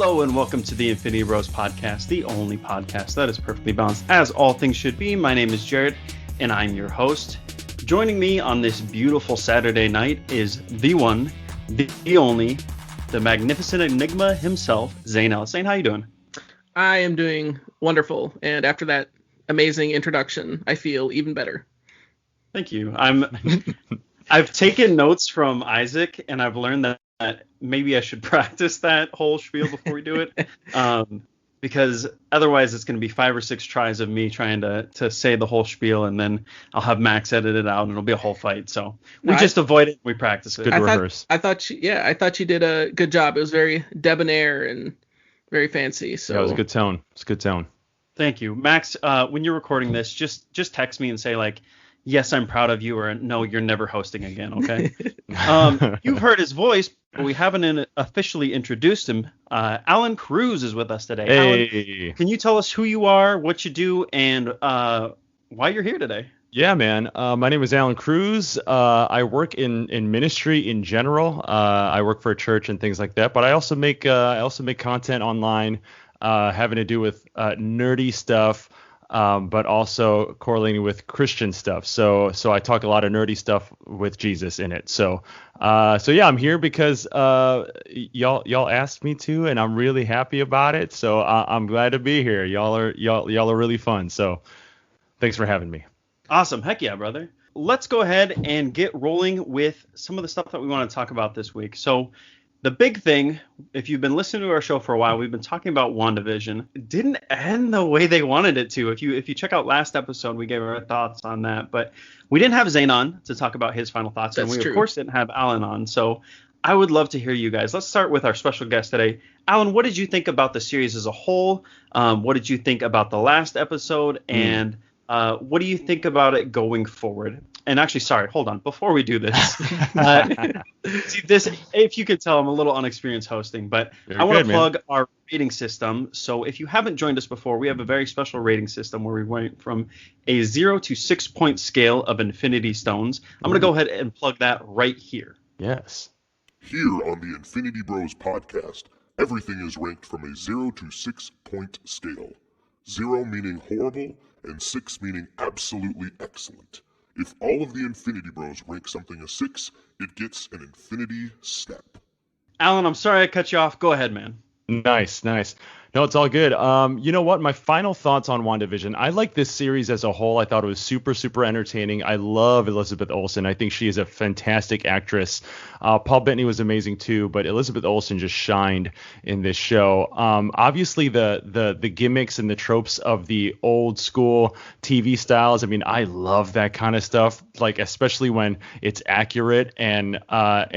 Hello and welcome to the Infinity Bros Podcast, the only podcast that is perfectly balanced as all things should be. My name is Jarret and I'm your host. Joining me on this beautiful Saturday night is the one, the only, the magnificent enigma himself, Zayne. Zayne, how you doing? I am doing wonderful, and after that amazing introduction, I feel even better. Thank you. I've taken notes from Isaac, and I've learned that maybe I should practice that whole spiel before we do it, because otherwise it's going to be 5 or 6 tries of me trying to say the whole spiel, and then I'll have Max edit it out, and it'll be a whole fight. So we just avoid it. We practice it. Good rehearse. I thought you did a good job. It was very debonair and very fancy. So yeah, it was a good tone. It's a good tone. Thank you, Max. When you're recording this, just text me and say like, yes, I'm proud of you, or no, you're never hosting again, okay? You've heard his voice, but we haven't officially introduced him. Allen Cruz is with us today. Hey. Allen, can you tell us who you are, what you do, and why you're here today? Yeah, man. My name is Allen Cruz. I work in ministry in general. I work for a church and things like that, but I also make content online having to do with nerdy stuff. But also correlating with Christian stuff. So I talk a lot of nerdy stuff with Jesus in it. So yeah, I'm here because y'all asked me to, and I'm really happy about it. So I'm glad to be here. Y'all are really fun. So thanks for having me. Awesome. Heck yeah, brother. Let's go ahead and get rolling with some of the stuff that we want to talk about this week. So the big thing, if you've been listening to our show for a while, we've been talking about WandaVision. It didn't end the way they wanted it to. If you check out last episode, we gave our thoughts on that. But we didn't have Zayne on to talk about his final thoughts. That's and we, true. Of course, didn't have Allen on. So I would love to hear you guys. Let's start with our special guest today. Allen, what did you think about the series as a whole? What did you think about the last episode? And what do you think about it going forward? And actually, sorry, hold on. Before we do this, see this, if you could tell, I'm a little unexperienced hosting, but I want to plug our rating system. So if you haven't joined us before, we have a very special rating system where we went from a 0 to 6 point scale of Infinity Stones. I'm going to go ahead and plug that right here. Yes. Here on the Infinity Bros Podcast, everything is ranked from a 0 to 6 point scale. 0 meaning horrible, and 6 meaning absolutely excellent. If all of the Infinity Bros rank something a 6, it gets an Infinity Step. Allen, I'm sorry I cut you off. Go ahead, man. Nice. No, it's all good. You know what? My final thoughts on WandaVision. I like this series as a whole. I thought it was super, super entertaining. I love Elizabeth Olsen. I think she is a fantastic actress. Paul Bettany was amazing too, but Elizabeth Olsen just shined in this show. Obviously, the gimmicks and the tropes of the old school TV styles. I mean, I love that kind of stuff. Like especially when it's accurate and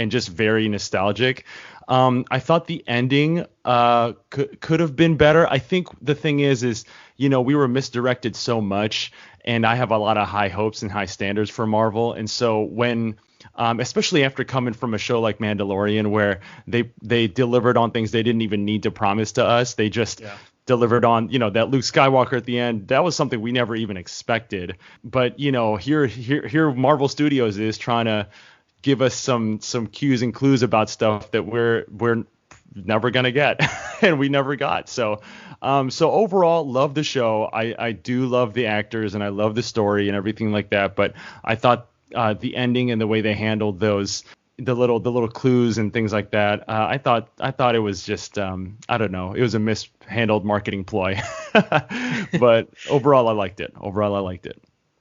just very nostalgic. I thought the ending could have been better. I think the thing is we were misdirected so much, and I have a lot of high hopes and high standards for Marvel. And so when, especially after coming from a show like Mandalorian, where they delivered on things they didn't even need to promise to us, they just delivered on, that Luke Skywalker at the end. That was something we never even expected. But here Marvel Studios is trying to give us some cues and clues about stuff that we're never gonna get and we never got. So overall, love the show. I do love the actors and I love the story and everything like that. But I thought the ending and the way they handled the little clues and things like that, I thought it was just I don't know. It was a mishandled marketing ploy. But overall, I liked it.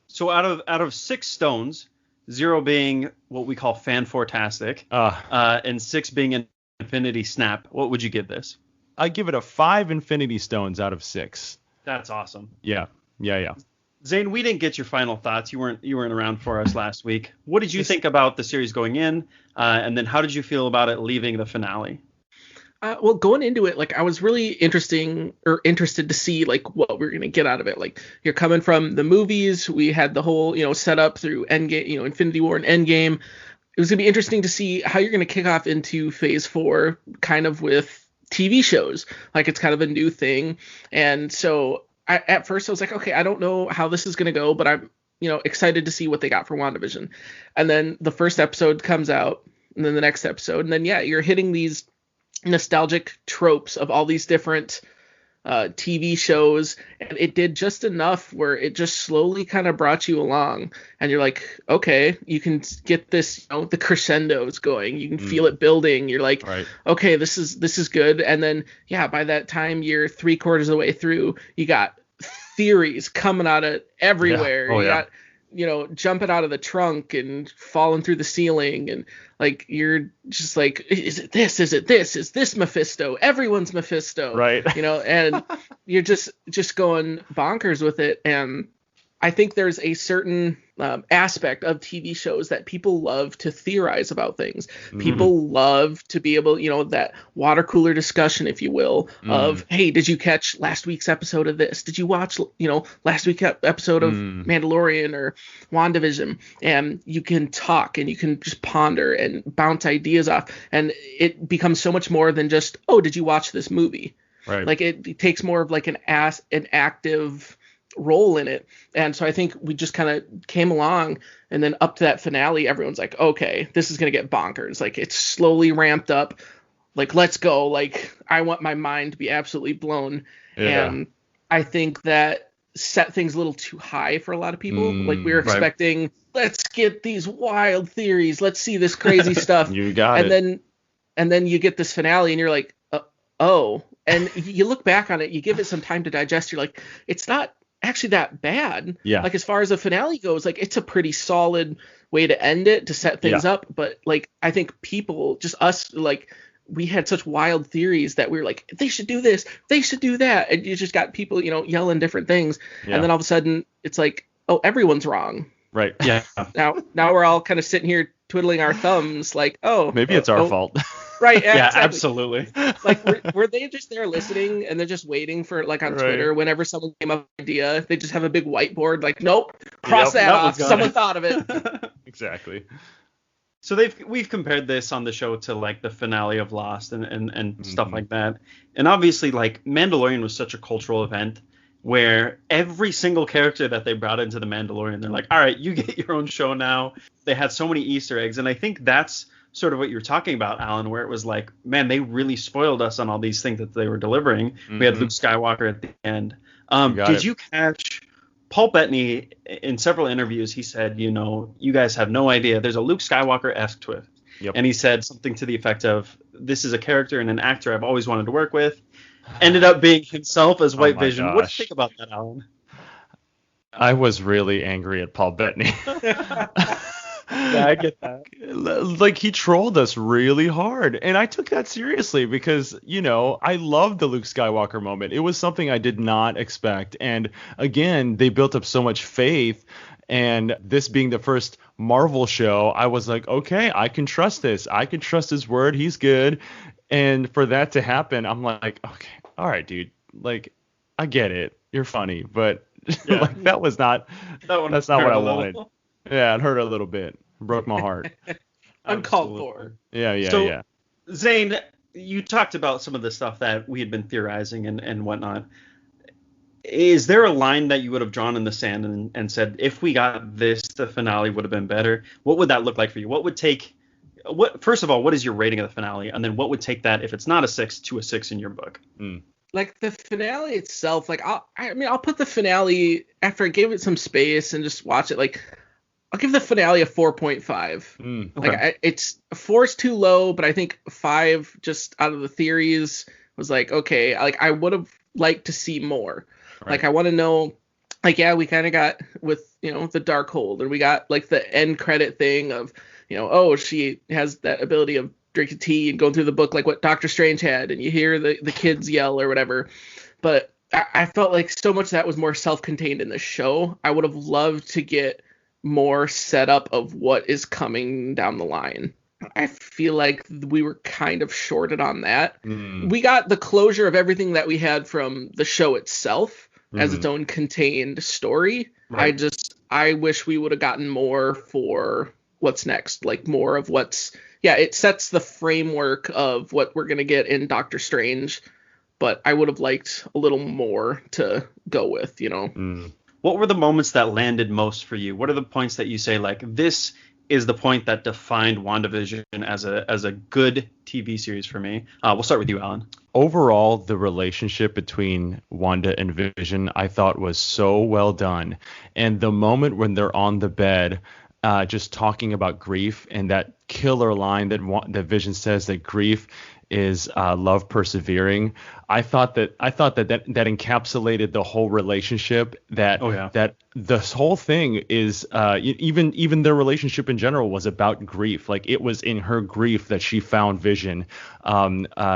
So out of 6 stones, 0 being what we call fan-fortastic, and 6 being an Infinity Snap, what would you give this? I give it a 5 Infinity Stones out of 6. That's awesome. Yeah. Zayne, we didn't get your final thoughts. You weren't around for us last week. What did you think about the series going in, and then how did you feel about it leaving the finale? Well, going into it, like I was really interested to see like what we're gonna get out of it. Like you're coming from the movies, we had the whole setup through Endgame, Infinity War and Endgame. It was gonna be interesting to see how you're gonna kick off into Phase 4, kind of with TV shows. Like it's kind of a new thing, and so at first I was like, okay, I don't know how this is gonna go, but I'm excited to see what they got for WandaVision. And then the first episode comes out, and then the next episode, and then you're hitting these nostalgic tropes of all these different TV shows, and it did just enough where it just slowly kind of brought you along, and you're like, okay, you can get this, the crescendos going, you can feel it building, you're like, Right. okay, this is good. And then by that time you're 3/4 of the way through, you got theories coming out of everywhere. Yeah. Oh, you yeah. got jumping out of the trunk and falling through the ceiling, and like you're just like, is it this? Is this Mephisto? Everyone's Mephisto, Right. And you're just going bonkers with it. And I think there's a certain aspect of TV shows that people love to theorize about things. People love to be able, that water cooler discussion, if you will, of, hey, did you catch last week's episode of this? Did you watch, last week's episode of Mandalorian or WandaVision? And you can talk and you can just ponder and bounce ideas off. And it becomes so much more than just, oh, did you watch this movie? Right. Like it takes more of like an active role in it. And so I think we just kind of came along, and then up to that finale, everyone's like, okay, this is going to get bonkers. Like it's slowly ramped up. Like, let's go. Like I want my mind to be absolutely blown. Yeah. And I think that set things a little too high for a lot of people. Like we were expecting, let's get these wild theories. Let's see this crazy stuff. You got it. And then you get this finale and you're like, oh, and you look back on it, you give it some time to digest. You're like, it's not actually that bad. Yeah. Like as far as the finale goes, like it's a pretty solid way to end it, to set things up. But like I think people, just us, like we had such wild theories that we were like, they should do this, they should do that, and you just got people, yelling different things, and then all of a sudden it's like, oh, everyone's wrong. Right. Yeah. Now we're all kind of sitting here twiddling our thumbs, like, oh, Maybe it's our fault. Right. Yeah, exactly. absolutely. Like, were they just there listening and they're just waiting for, like, on Twitter, whenever someone came up with an idea, they just have a big whiteboard, like, nope, cross that off. Someone thought of it. Exactly. So we've compared this on the show to like the finale of Lost and stuff like that. And obviously, like, Mandalorian was such a cultural event where every single character that they brought into the Mandalorian, they're like, all right, you get your own show now. They had so many Easter eggs. And I think that's sort of what you're talking about, Alan, where it was like, man, they really spoiled us on all these things that they were delivering. We had Luke Skywalker at the end. Did you catch Paul Bettany in several interviews? He said, you guys have no idea. There's a Luke Skywalker-esque twist. Yep. And he said something to the effect of, this is a character and an actor I've always wanted to work with. Ended up being himself as White Vision. Gosh. What do you think about that, Alan? I was really angry at Paul Bettany. Yeah, I get that. Like, he trolled us really hard, and I took that seriously because, I loved the Luke Skywalker moment. It was something I did not expect, and again, they built up so much faith, and this being the first Marvel show, I was like, okay, I can trust this. I can trust his word. He's good. And for that to happen, I'm like, okay, all right, dude. Like, I get it. You're funny, but like, that's not what I wanted. Yeah, it hurt a little bit. It broke my heart. Uncalled for. Yeah. Zayne, you talked about some of the stuff that we had been theorizing and whatnot. Is there a line that you would have drawn in the sand and said, if we got this, the finale would have been better? What would that look like for you? First of all, what is your rating of the finale? And then what would take that, if it's not a 6, to a 6 in your book? Like the finale itself, like I'll put the finale, after I gave it some space and just watch it, like I'll give the finale a 4.5. Okay. Like 4 is too low, but I think 5, just out of the theories, was like, okay, like I would have liked to see more. Right. Like I want to know, like, yeah, we kind of got with, the Darkhold, and we got like the end credit thing of, oh, she has that ability of drinking tea and going through the book like what Doctor Strange had, and you hear the kids yell or whatever. But I felt like so much of that was more self-contained in the show. I would have loved to get more setup of what is coming down the line. I feel like we were kind of shorted on that. We got the closure of everything that we had from the show itself as its own contained story. Right. I wish we would have gotten more for what's next, like more of it sets the framework of what we're going to get in Doctor Strange, but I would have liked a little more to go with, What were the moments that landed most for you? What are the points that you say, like, this is the point that defined WandaVision as a good TV series for me. We'll start with you, Alan. Overall, the relationship between Wanda and Vision I thought was so well done. And the moment when they're on the bed, just talking about grief, and that killer line that Vision says, that grief is love persevering. I thought that encapsulated the whole relationship. That this whole thing is even their relationship in general was about grief. Like, it was in her grief that she found Vision.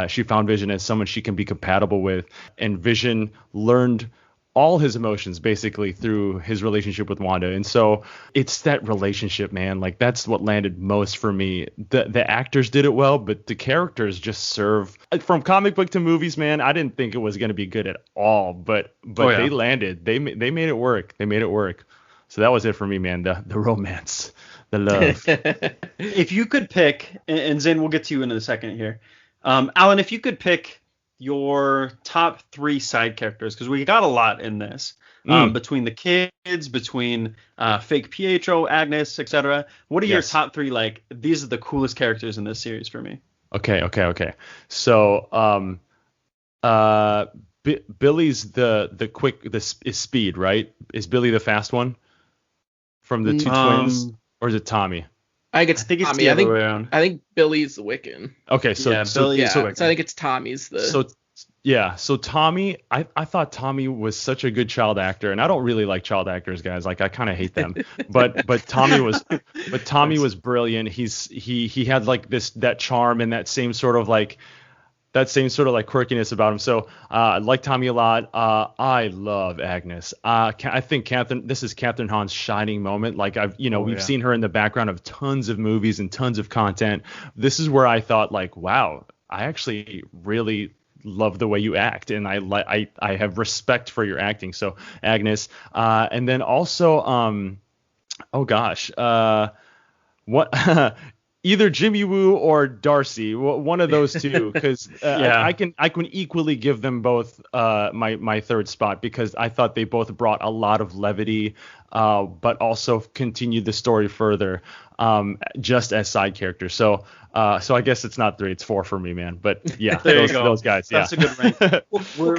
She found Vision as someone she can be compatible with, and Vision learned all his emotions basically through his relationship with Wanda. And so it's that relationship, man. Like, that's what landed most for me. The actors did it well, but the characters just serve. From comic book to movies, man, I didn't think it was going to be good at all, but they landed. They made it work. They made it work. So that was it for me, man. The romance, the love. If you could pick, and Zayne, we'll get to you in a second here. Alan, if you could pick your top 3 side characters, because we got a lot in this, between the kids, between fake Pietro, Agnes, etc. What are your top 3? Like, these are the coolest characters in this series for me. Okay. So Billy's is Speed, right? Is Billy the fast one from the two twins, or is it Tommy? I think it's Tommy. The other way around. I think Billy's the Wiccan. Okay, so Billy. Yeah, so I think it's Tommy's the. So Tommy, I thought Tommy was such a good child actor, and I don't really like child actors, guys. Like, I kind of hate them. but Tommy was brilliant. He had like that charm and that same sort of like quirkiness about him. So I like Tommy a lot. I love Agnes. I think this is Catherine Hahn's shining moment. Like, we've seen her in the background of tons of movies and tons of content. This is where I thought, like, wow, I actually really love the way you act, and I have respect for your acting. So Agnes, and then also what either Jimmy Woo or Darcy, one of those two, because I can equally give them both my third spot, because I thought they both brought a lot of levity, but also continued the story further, just as side characters. So I guess it's not 3, it's 4 for me, man. But yeah, those guys. That's a good rank. We're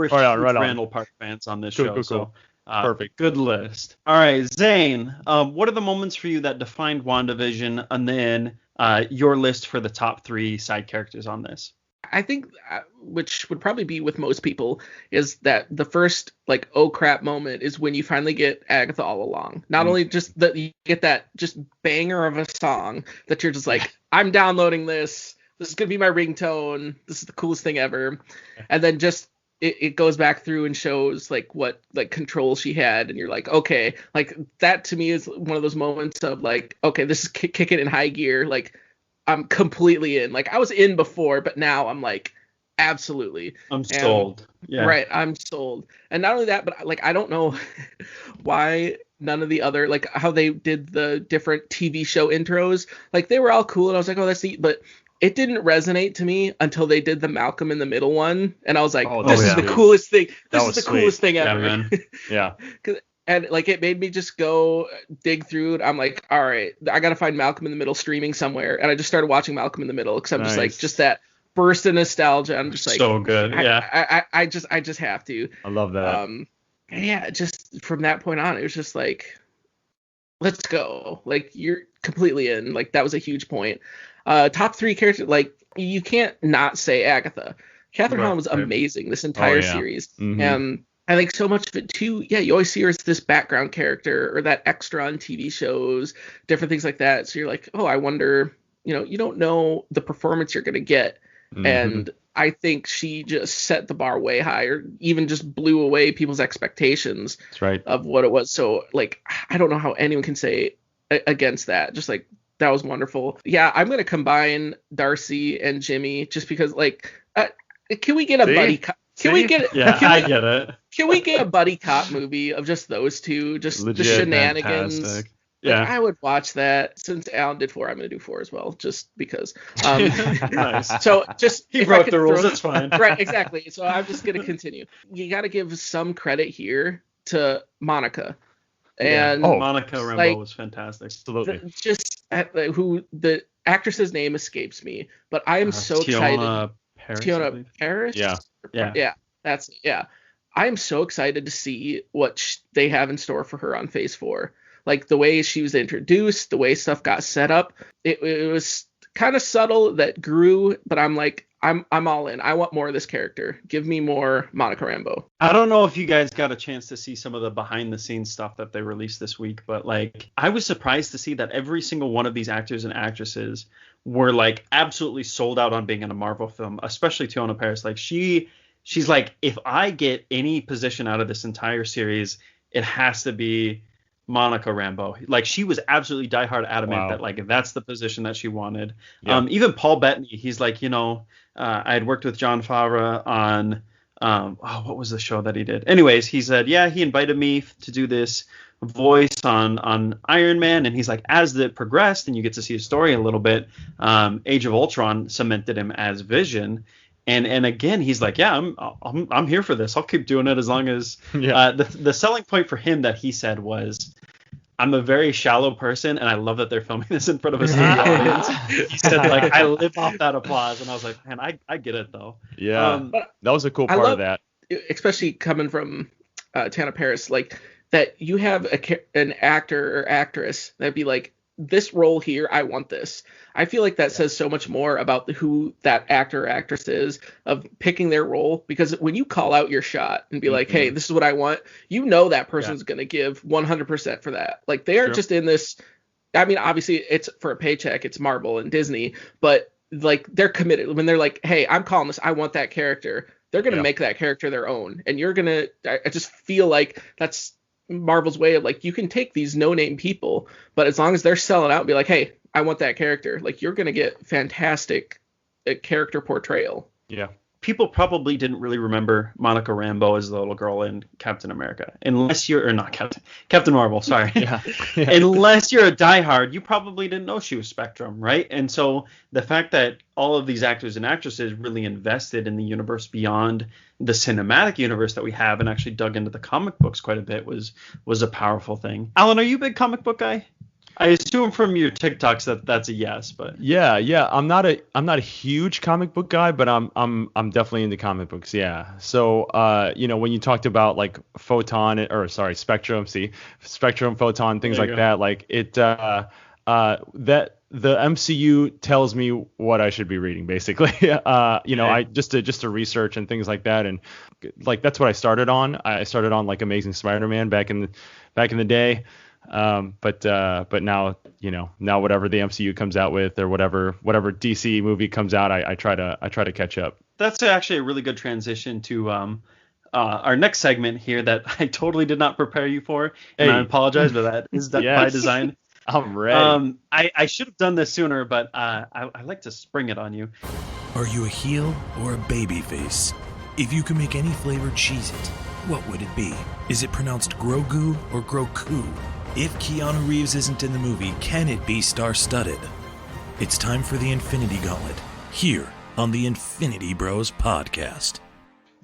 huge Randall Park fans on this show. Cool. So perfect. Good list. All right, Zayne, what are the moments for you that defined WandaVision, and then your list for the top 3 side characters on this? I think, which would probably be with most people, is that the first, like, oh crap moment is when you finally get Agatha all along. Not only just that you get that just banger of a song that you're just like, I'm downloading this. This is going to be my ringtone. This is the coolest thing ever. And then just it goes back through and shows like what like control she had, and you're like, okay, like that to me is one of those moments of like, okay, this is kicking in high gear. Like, I'm completely in. Like, I was in before, but now I'm like, absolutely. I'm sold. Yeah. Right. I'm sold. And not only that, but like, I don't know why none of the other, like how they did the different TV show intros, like they were all cool. And I was like, oh, that's neat. But it didn't resonate to me until they did the Malcolm in the Middle one. And I was like, this is the coolest thing. This is the coolest thing ever. Yeah, man. Yeah. And like, it made me just go dig through it. I'm like, all right, I got to find Malcolm in the Middle streaming somewhere. And I just started watching Malcolm in the Middle, because I'm just like, just that burst of nostalgia. I'm just like, so good. Yeah. I just have to. I love that. Yeah, just from that point on, it was just like, let's go. Like, you're completely in. Like, that was a huge point. Top 3 characters, like, you can't not say Agatha. Catherine Hahn was amazing this entire series. Mm-hmm. And I think so much of it too, you always see her as this background character or that extra on TV shows, different things like that. So you're like, oh, I wonder, you don't know the performance you're going to get. Mm-hmm. And I think she just set the bar way higher, even just blew away people's expectations of what it was. So, like, I don't know how anyone can say against that. Just like, that was wonderful. Yeah, I'm going to combine Darcy and Jimmy just because, like, can we get a buddy cop? I get it. Can we get a buddy cop movie of just those two, just legit, the shenanigans? Fantastic. Yeah, like, I would watch that. Since Alan did 4, I'm going to do 4 as well, just because. Nice. So just he broke the rules. It's fine. Right, exactly. So I'm just going to continue. You got to give some credit here to Monica. And Monica Rambeau was fantastic. Absolutely. Who the actress's name escapes me, but I am so excited. Tiona Paris. Yeah. That's I am so excited to see what they have in store for her on Phase 4. Like the way she was introduced, the way stuff got set up, it was kind of subtle that grew, but I'm like, I'm all in. I want more of this character. Give me more Monica Rambeau. I don't know if you guys got a chance to see some of the behind the scenes stuff that they released this week, but like I was surprised to see that every single one of these actors and actresses were like absolutely sold out on being in a Marvel film, especially Tiona Paris. Like she's like, if I get any position out of this entire series, it has to be Monica Rambeau. Like she was absolutely diehard adamant that like that's the position that she wanted. Yeah. Even Paul Bettany, he's like, I had worked with Jon Favreau on what was the show that he did? Anyways, he said, he invited me to do this voice on Iron Man, and he's like, as it progressed and you get to see his story a little bit, Age of Ultron cemented him as Vision. And again, he's like, I'm here for this. I'll keep doing it as long as the selling point for him that he said was, I'm a very shallow person, and I love that they're filming this in front of a studio audience. He said, like, I live off that applause, and I was like, man, I get it though. Yeah, that was a cool part of that. Especially coming from Tiona Paris, like that you have an actor or actress that'd be like, this role here, I want this. I feel like that says so much more about who that actor or actress is of picking their role, because when you call out your shot and be like, hey, this is what I want, that person's going to give 100% for that. Like they aren't just in this. I mean, obviously it's for a paycheck. It's Marvel and Disney, but like they're committed when they're like, hey, I'm calling this. I want that character. They're going to make that character their own. And you're going to, I just feel like that's Marvel's way of like, you can take these no-name people, but as long as they're selling out and be like, hey, I want that character, like you're going to get fantastic character portrayal. Yeah. People probably didn't really remember Monica Rambeau as the little girl in Captain America, unless you're, or not Captain Marvel, sorry. Unless you're a diehard, you probably didn't know she was Spectrum, right? And so the fact that all of these actors and actresses really invested in the universe beyond the cinematic universe that we have and actually dug into the comic books quite a bit was a powerful thing. Alan, are you a big comic book guy? I assume from your TikToks that's a yes, but yeah, I'm not a huge comic book guy, but I'm definitely into comic books. Yeah. So when you talked about like Spectrum, Photon, things like that, like it that the MCU tells me what I should be reading, basically. I just to research and things like that, and like that's what I started on. I started on like Amazing Spider-Man back in the day. But now whatever the MCU comes out with, or whatever DC movie comes out, I try to catch up. That's actually a really good transition to our next segment here that I totally did not prepare you for, and I apologize for that. Is that by design? I'm ready. I should have done this sooner, but I like to spring it on you. Are you a heel or a baby face? If you could make any flavored Cheez-It, what would it be? Is it pronounced Grogu or Groku? If Keanu Reeves isn't in the movie, can it be star-studded? It's time for the Infinity Gauntlet, here on the Infinity Bros Podcast.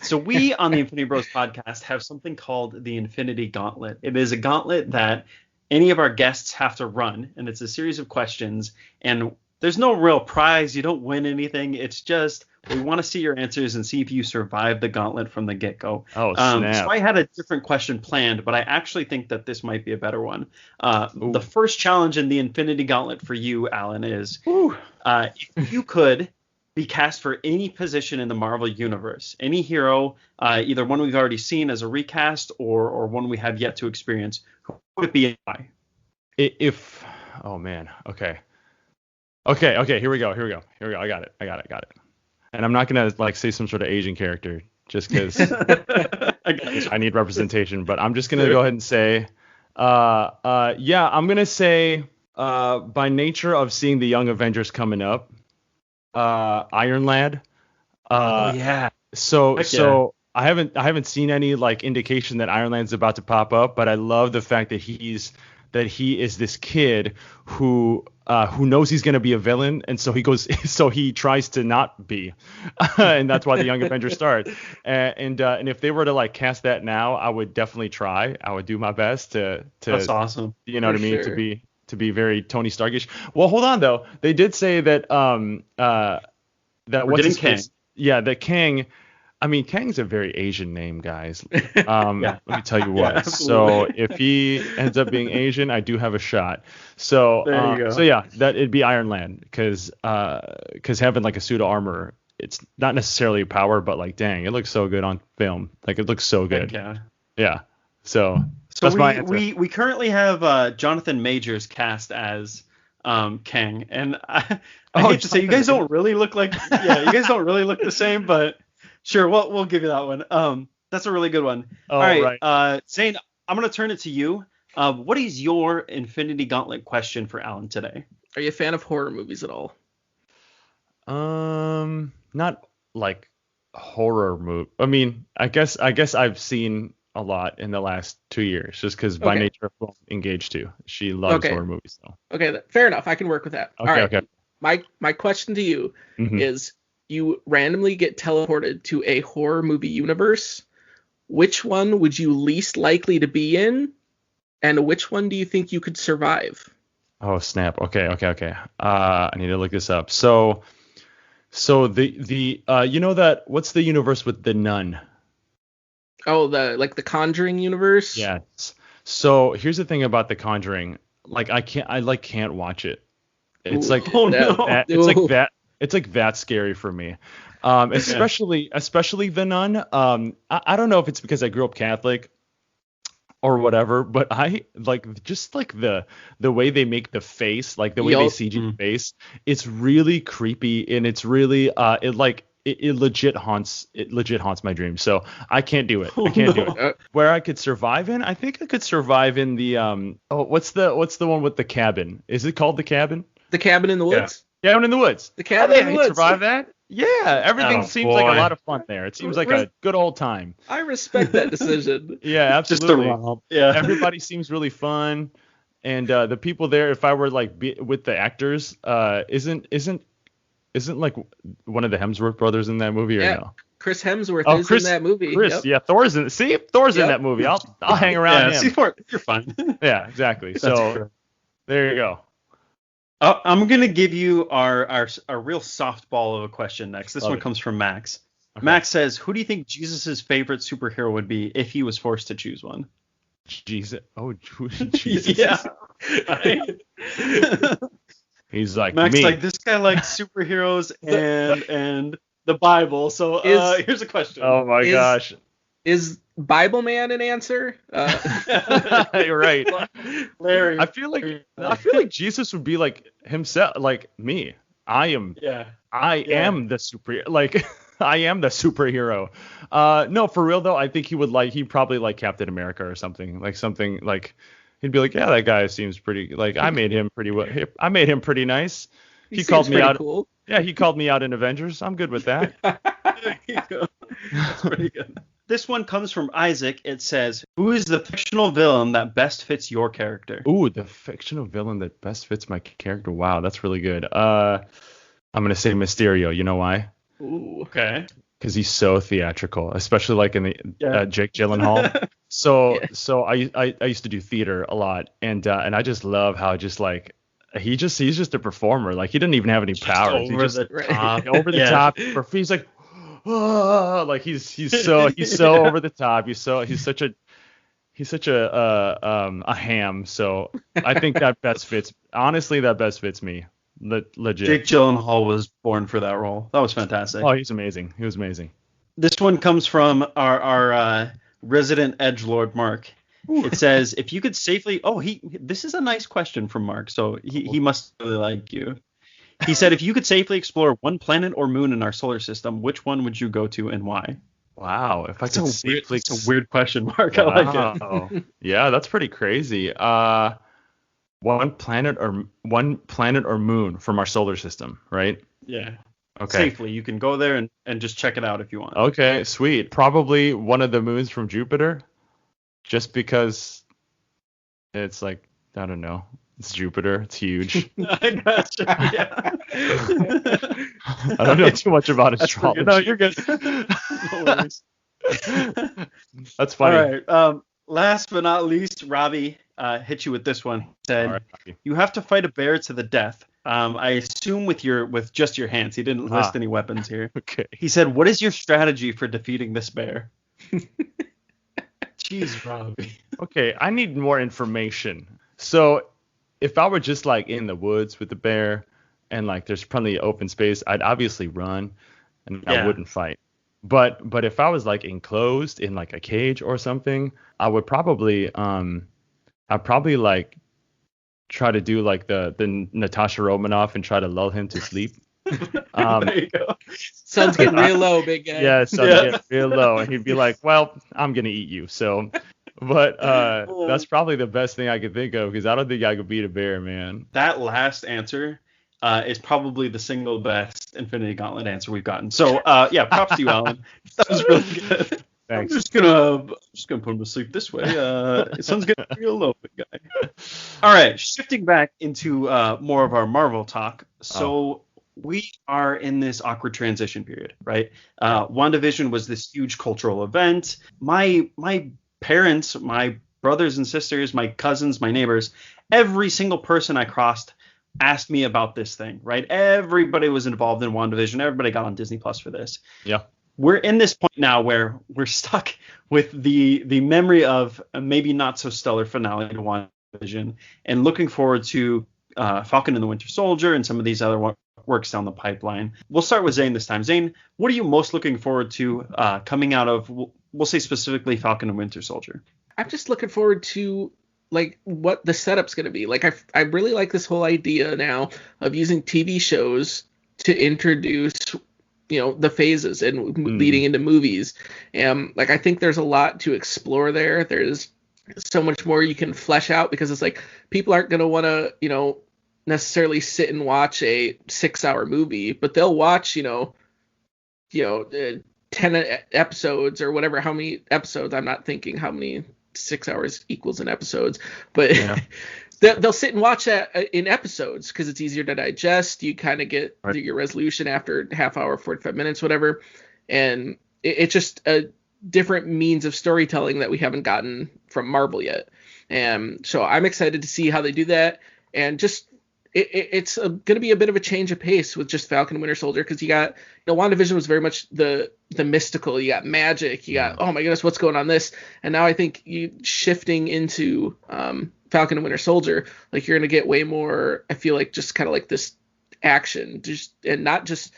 So we on the Infinity Bros Podcast have something called the Infinity Gauntlet. It is a gauntlet that any of our guests have to run, and it's a series of questions, and there's no real prize. You don't win anything. It's just we want to see your answers and see if you survive the gauntlet from the get-go. Oh, snap. So I had a different question planned, but I actually think that this might be a better one. The first challenge in the Infinity Gauntlet for you, Alan, is if you could be cast for any position in the Marvel Universe, any hero, either one we've already seen as a recast or one we have yet to experience, who would it be and why? Okay, here we go. I got it. And I'm not going to like say some sort of Asian character just because I need representation, but I'm just going to go ahead and say, I'm going to say by nature of seeing the Young Avengers coming up, Iron Lad. So I haven't seen any like indication that Iron Lad's about to pop up, but I love the fact that he's that he is this kid who knows he's going to be a villain, and so he tries to not be, and that's why the Young Avengers start. And if they were to like cast that now, I would definitely try. I would do my best to. That's awesome. You know what I mean? Sure. To be very Tony Starkish. Well, hold on though. They did say that that we're getting Kang. Yeah, that Kang. I mean, Kang's a very Asian name, guys. Let me tell you what. So if he ends up being Asian, I do have a shot. So there you go. So yeah, that it'd be Iron Land because having like a suit of armor, it's not necessarily a power, but like, dang, it looks so good on film. Like it looks so good. Yeah. So that's my answer. we currently have Jonathan Majors cast as Kang, and I hate to say, you guys don't really look like you guys don't really look the same, but. Sure, we'll give you that one. That's a really good one. All right. Zayne, I'm going to turn it to you. What is your Infinity Gauntlet question for Allen today? Are you a fan of horror movies at all? Not like horror movie. I mean, I guess I've seen a lot in the last 2 years, just because by nature I'm engaged to. She loves horror movies. So. Okay, fair enough. I can work with that. Okay, all right. Okay. My question to you is. You randomly get teleported to a horror movie universe. Which one would you least likely to be in, and which one do you think you could survive? Oh snap! Okay. I need to look this up. So the you know that what's the universe with the nun? Oh, the Conjuring universe. Yes. So here's the thing about the Conjuring. Like I can't watch it. It's like It's like that scary for me, especially the nun. I don't know if it's because I grew up Catholic or whatever, but I like just like the way they make the face, like the way they CG the face. It's really creepy, and it's really it legit haunts my dreams. So I can't do it. Do it. Where I could survive in, I think I could survive in the what's the one with the cabin? Is it called the cabin? The Cabin in the Woods. Yeah, I'm in the woods. The Cabin in the Woods. Survive that? Yeah, everything seems like a lot of fun there. It seems like a good old time. I respect that decision. Yeah, absolutely. Just a romp. Yeah. Everybody seems really fun, and the people there, if I were like with the actors, isn't like one of the Hemsworth brothers in that movie or no? Chris Hemsworth is in that movie. Chris, yeah, Thor's in that movie. I'll hang around him. You're fine. Yeah, exactly. So there you go. I'm going to give you our real softball of a question next. This one comes from Max. Okay. Max says, who do you think Jesus' favorite superhero would be if he was forced to choose one? Jesus. Oh, Jesus. Yeah. He's like Max me. Like, this guy likes superheroes and the Bible. So here's a question. Oh, my gosh. Is Bible Man an answer? You're right, Larry. I feel like Jesus would be like himself, like me. I am the super. Like I am the superhero. No, for real though. I think he'd probably like Captain America or something. He'd be like, yeah, that guy seems pretty. Like I made him pretty well. I made him pretty nice. He called me out. Cool. Yeah, he called me out in Avengers. I'm good with that. There you go. That's pretty good. This one comes from Isaac. It says, who is the fictional villain that best fits your character? Ooh, the fictional villain that best fits my character. Wow, that's really good. I'm going to say Mysterio. You know why? Ooh, okay. Because he's so theatrical, especially like in the Jake Gyllenhaal. So I used to do theater a lot, and I just love how just like he's just a performer. Like he didn't even have any powers. Over the top. He's like, oh, like he's so over the top. He's such a ham. So I think that best fits. Honestly, that best fits me. Legit. Jake Gyllenhaal was born for that role. That was fantastic. Oh, he's amazing. He was amazing. This one comes from our resident edgelord Mark. Ooh. It says, if you could safely. This is a nice question from Mark. So he must really like you. He said, if you could safely explore one planet or moon in our solar system, which one would you go to and why? Wow. If I could safely. It's a weird question, Mark. Wow. I like it. Yeah, that's pretty crazy. One planet or moon from our solar system, right? Yeah. Okay. Safely. You can go there and just check it out if you want. Okay, sweet. Probably one of the moons from Jupiter, just because it's like I don't know. It's Jupiter. It's huge. I gotcha. Yeah. I don't know too much about astrology. No, you're good. No worries. That's funny. All right. Last but not least, Robbie hit you with this one. He said, Right, you have to fight a bear to the death. I assume with just your hands. He didn't list any weapons here. Okay. He said, what is your strategy for defeating this bear? Jeez, Robbie. Okay, I need more information. So if I were just like in the woods with the bear and like there's plenty of open space, I'd obviously run and I wouldn't fight. But if I was like enclosed in like a cage or something, I would probably like try to do like the Natasha Romanoff and try to lull him to sleep. There you go. Sun's getting real low, big guy. Yeah, sun's getting real low, and he'd be like, "Well, I'm gonna eat you." So, but that's probably the best thing I could think of because I don't think I could beat a bear, man. That last answer is probably the single best Infinity Gauntlet answer we've gotten. So, props to you, Alan. That was really good. Thanks. I'm just gonna put him to sleep this way. Sun's getting real low, big guy. All right, shifting back into more of our Marvel talk. So we are in this awkward transition period, right? WandaVision was this huge cultural event. My parents, my brothers and sisters, my cousins, my neighbors, every single person I crossed asked me about this thing, right? Everybody was involved in WandaVision. Everybody got on Disney Plus for this. Yeah. We're in this point now where we're stuck with the memory of a maybe not so stellar finale to WandaVision and looking forward to Falcon and the Winter Soldier and some of these other works down the pipeline. We'll start with Zayne this time. Zayne, what are you most looking forward to coming out of, we'll say specifically Falcon and Winter Soldier? I'm just looking forward to like what the setup's going to be. Like I really like this whole idea now of using TV shows to introduce the phases and leading into movies. And like I think there's a lot to explore there. There's so much more you can flesh out because it's like people aren't going to want to necessarily sit and watch a 6-hour movie, but they'll watch 10 episodes or whatever, how many episodes. I'm not thinking how many 6 hours equals in episodes, but they'll sit and watch that in episodes because it's easier to digest. You kind of get your resolution after half hour, 45 minutes, whatever. And it's just a different means of storytelling that we haven't gotten from Marvel yet. And so I'm excited to see how they do that. And just it's going to be a bit of a change of pace with just Falcon and Winter Soldier because you got WandaVision was very much the mystical. You got magic. You got oh my goodness, what's going on this? And now I think you shifting into Falcon and Winter Soldier, like you're going to get way more. I feel like just kind of like this action, not just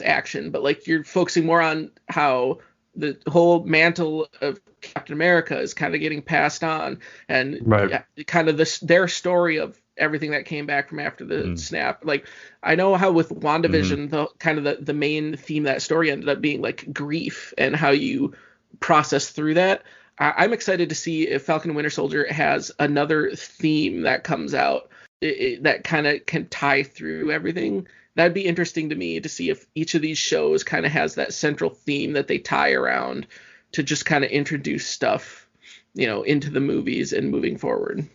action, but like you're focusing more on how the whole mantle of Captain America is kind of getting passed on and kind of their story of everything that came back from after the snap. Like I know how with WandaVision, the kind of the main theme of that story ended up being like grief and how you process through that. I'm excited to see if Falcon and Winter Soldier has another theme that comes out that kind of can tie through everything. That'd be interesting to me to see if each of these shows kind of has that central theme that they tie around to just kind of introduce stuff, into the movies and moving forward.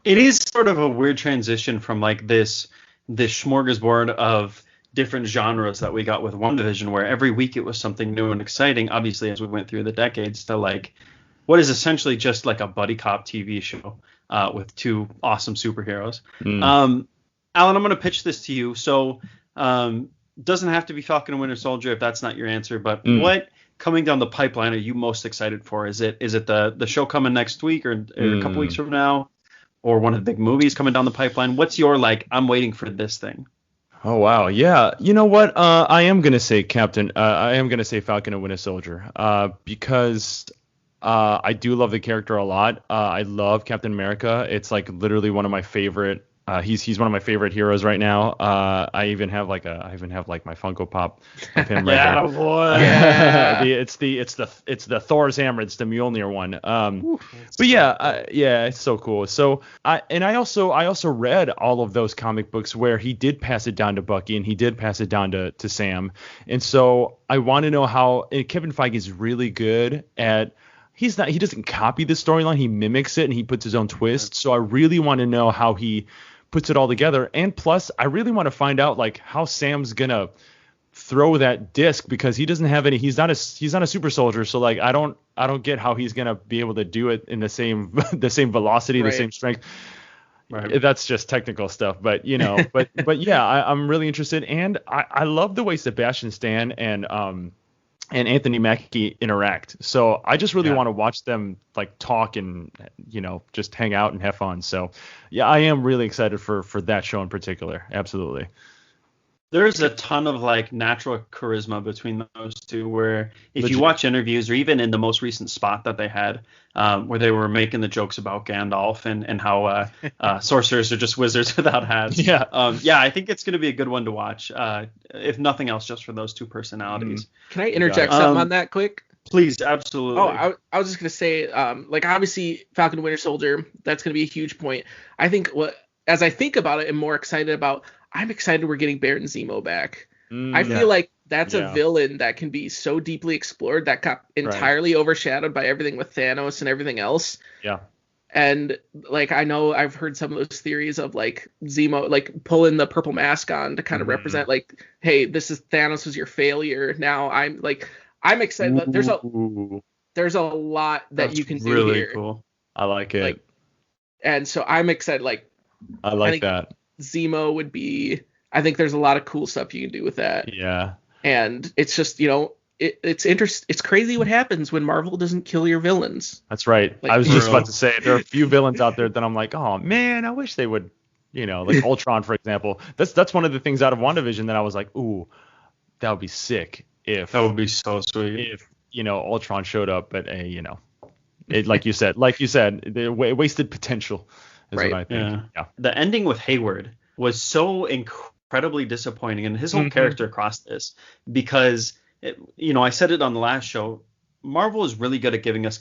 It is sort of a weird transition from like this smorgasbord of different genres that we got with WandaVision, where every week it was something new and exciting, obviously, as we went through the decades, to like what is essentially just like a buddy cop TV show with two awesome superheroes. Alan, I'm going to pitch this to you. So doesn't have to be Falcon and Winter Soldier if that's not your answer, but what coming down the pipeline are you most excited for? Is it the show coming next week or a couple weeks from now? Or one of the big movies coming down the pipeline? What's your I'm waiting for this thing? Oh, wow. Yeah. You know what? I am going to say Falcon and Winter Soldier because I do love the character a lot. I love Captain America. It's like literally one of my favorite. He's one of my favorite heroes right now. I even have my Funko Pop of him right there. Boy. Yeah. It's the Thor's hammer. It's the Mjolnir one. But it's so cool. So I also read all of those comic books where he did pass it down to Bucky and he did pass it down to Sam. And so I want to know how Kevin Feige is really good at he doesn't copy the storyline. He mimics it and he puts his own twist. So I really want to know how he puts it all together. And plus, I really want to find out like how Sam's gonna throw that disc, because he doesn't have any. He's not a super soldier. So like I don't get how he's gonna be able to do it in the same velocity, the same strength. Right. That's just technical stuff, but but yeah, I'm really interested, and I love the way Sebastian Stan and Anthony Mackie interact. So I just really want to watch them like talk and just hang out and have fun. So yeah, I am really excited for that show in particular. Absolutely. There's a ton of like natural charisma between those two, where if you watch interviews or even in the most recent spot that they had, where they were making the jokes about Gandalf and how sorcerers are just wizards without hats. Yeah. I think it's going to be a good one to watch, if nothing else, just for those two personalities. Can I interject something on that quick? Please, absolutely. Oh, I was just going to say, like obviously Falcon and Winter Soldier, that's going to be a huge point. I think as I think about it, I'm more excited about. I'm excited we're getting Baron Zemo back. I feel like that's a villain that can be so deeply explored that got entirely overshadowed by everything with Thanos and everything else. Yeah. And like I know I've heard some of those theories of like Zemo like pulling the purple mask on to kind of represent like, hey, this is Thanos was your failure. Now I'm excited. There's a lot that you can do really here. Cool. I like it. And so I'm excited. Like I like that. Zemo would be. I think there's a lot of cool stuff you can do with that. Yeah. And it's just it's crazy what happens when Marvel doesn't kill your villains. That's right. Like, I was just about to say there are a few villains out there that I'm like, oh man, I wish they would, like Ultron, for example. That's one of the things out of WandaVision that I was like, ooh, that would be sick if that would be so sweet if Ultron showed up, but it like you said, the wasted potential is what I think. Yeah. The ending with Hayward was so incredibly disappointing, and his whole character across this, because I said it on the last show, Marvel is really good at giving us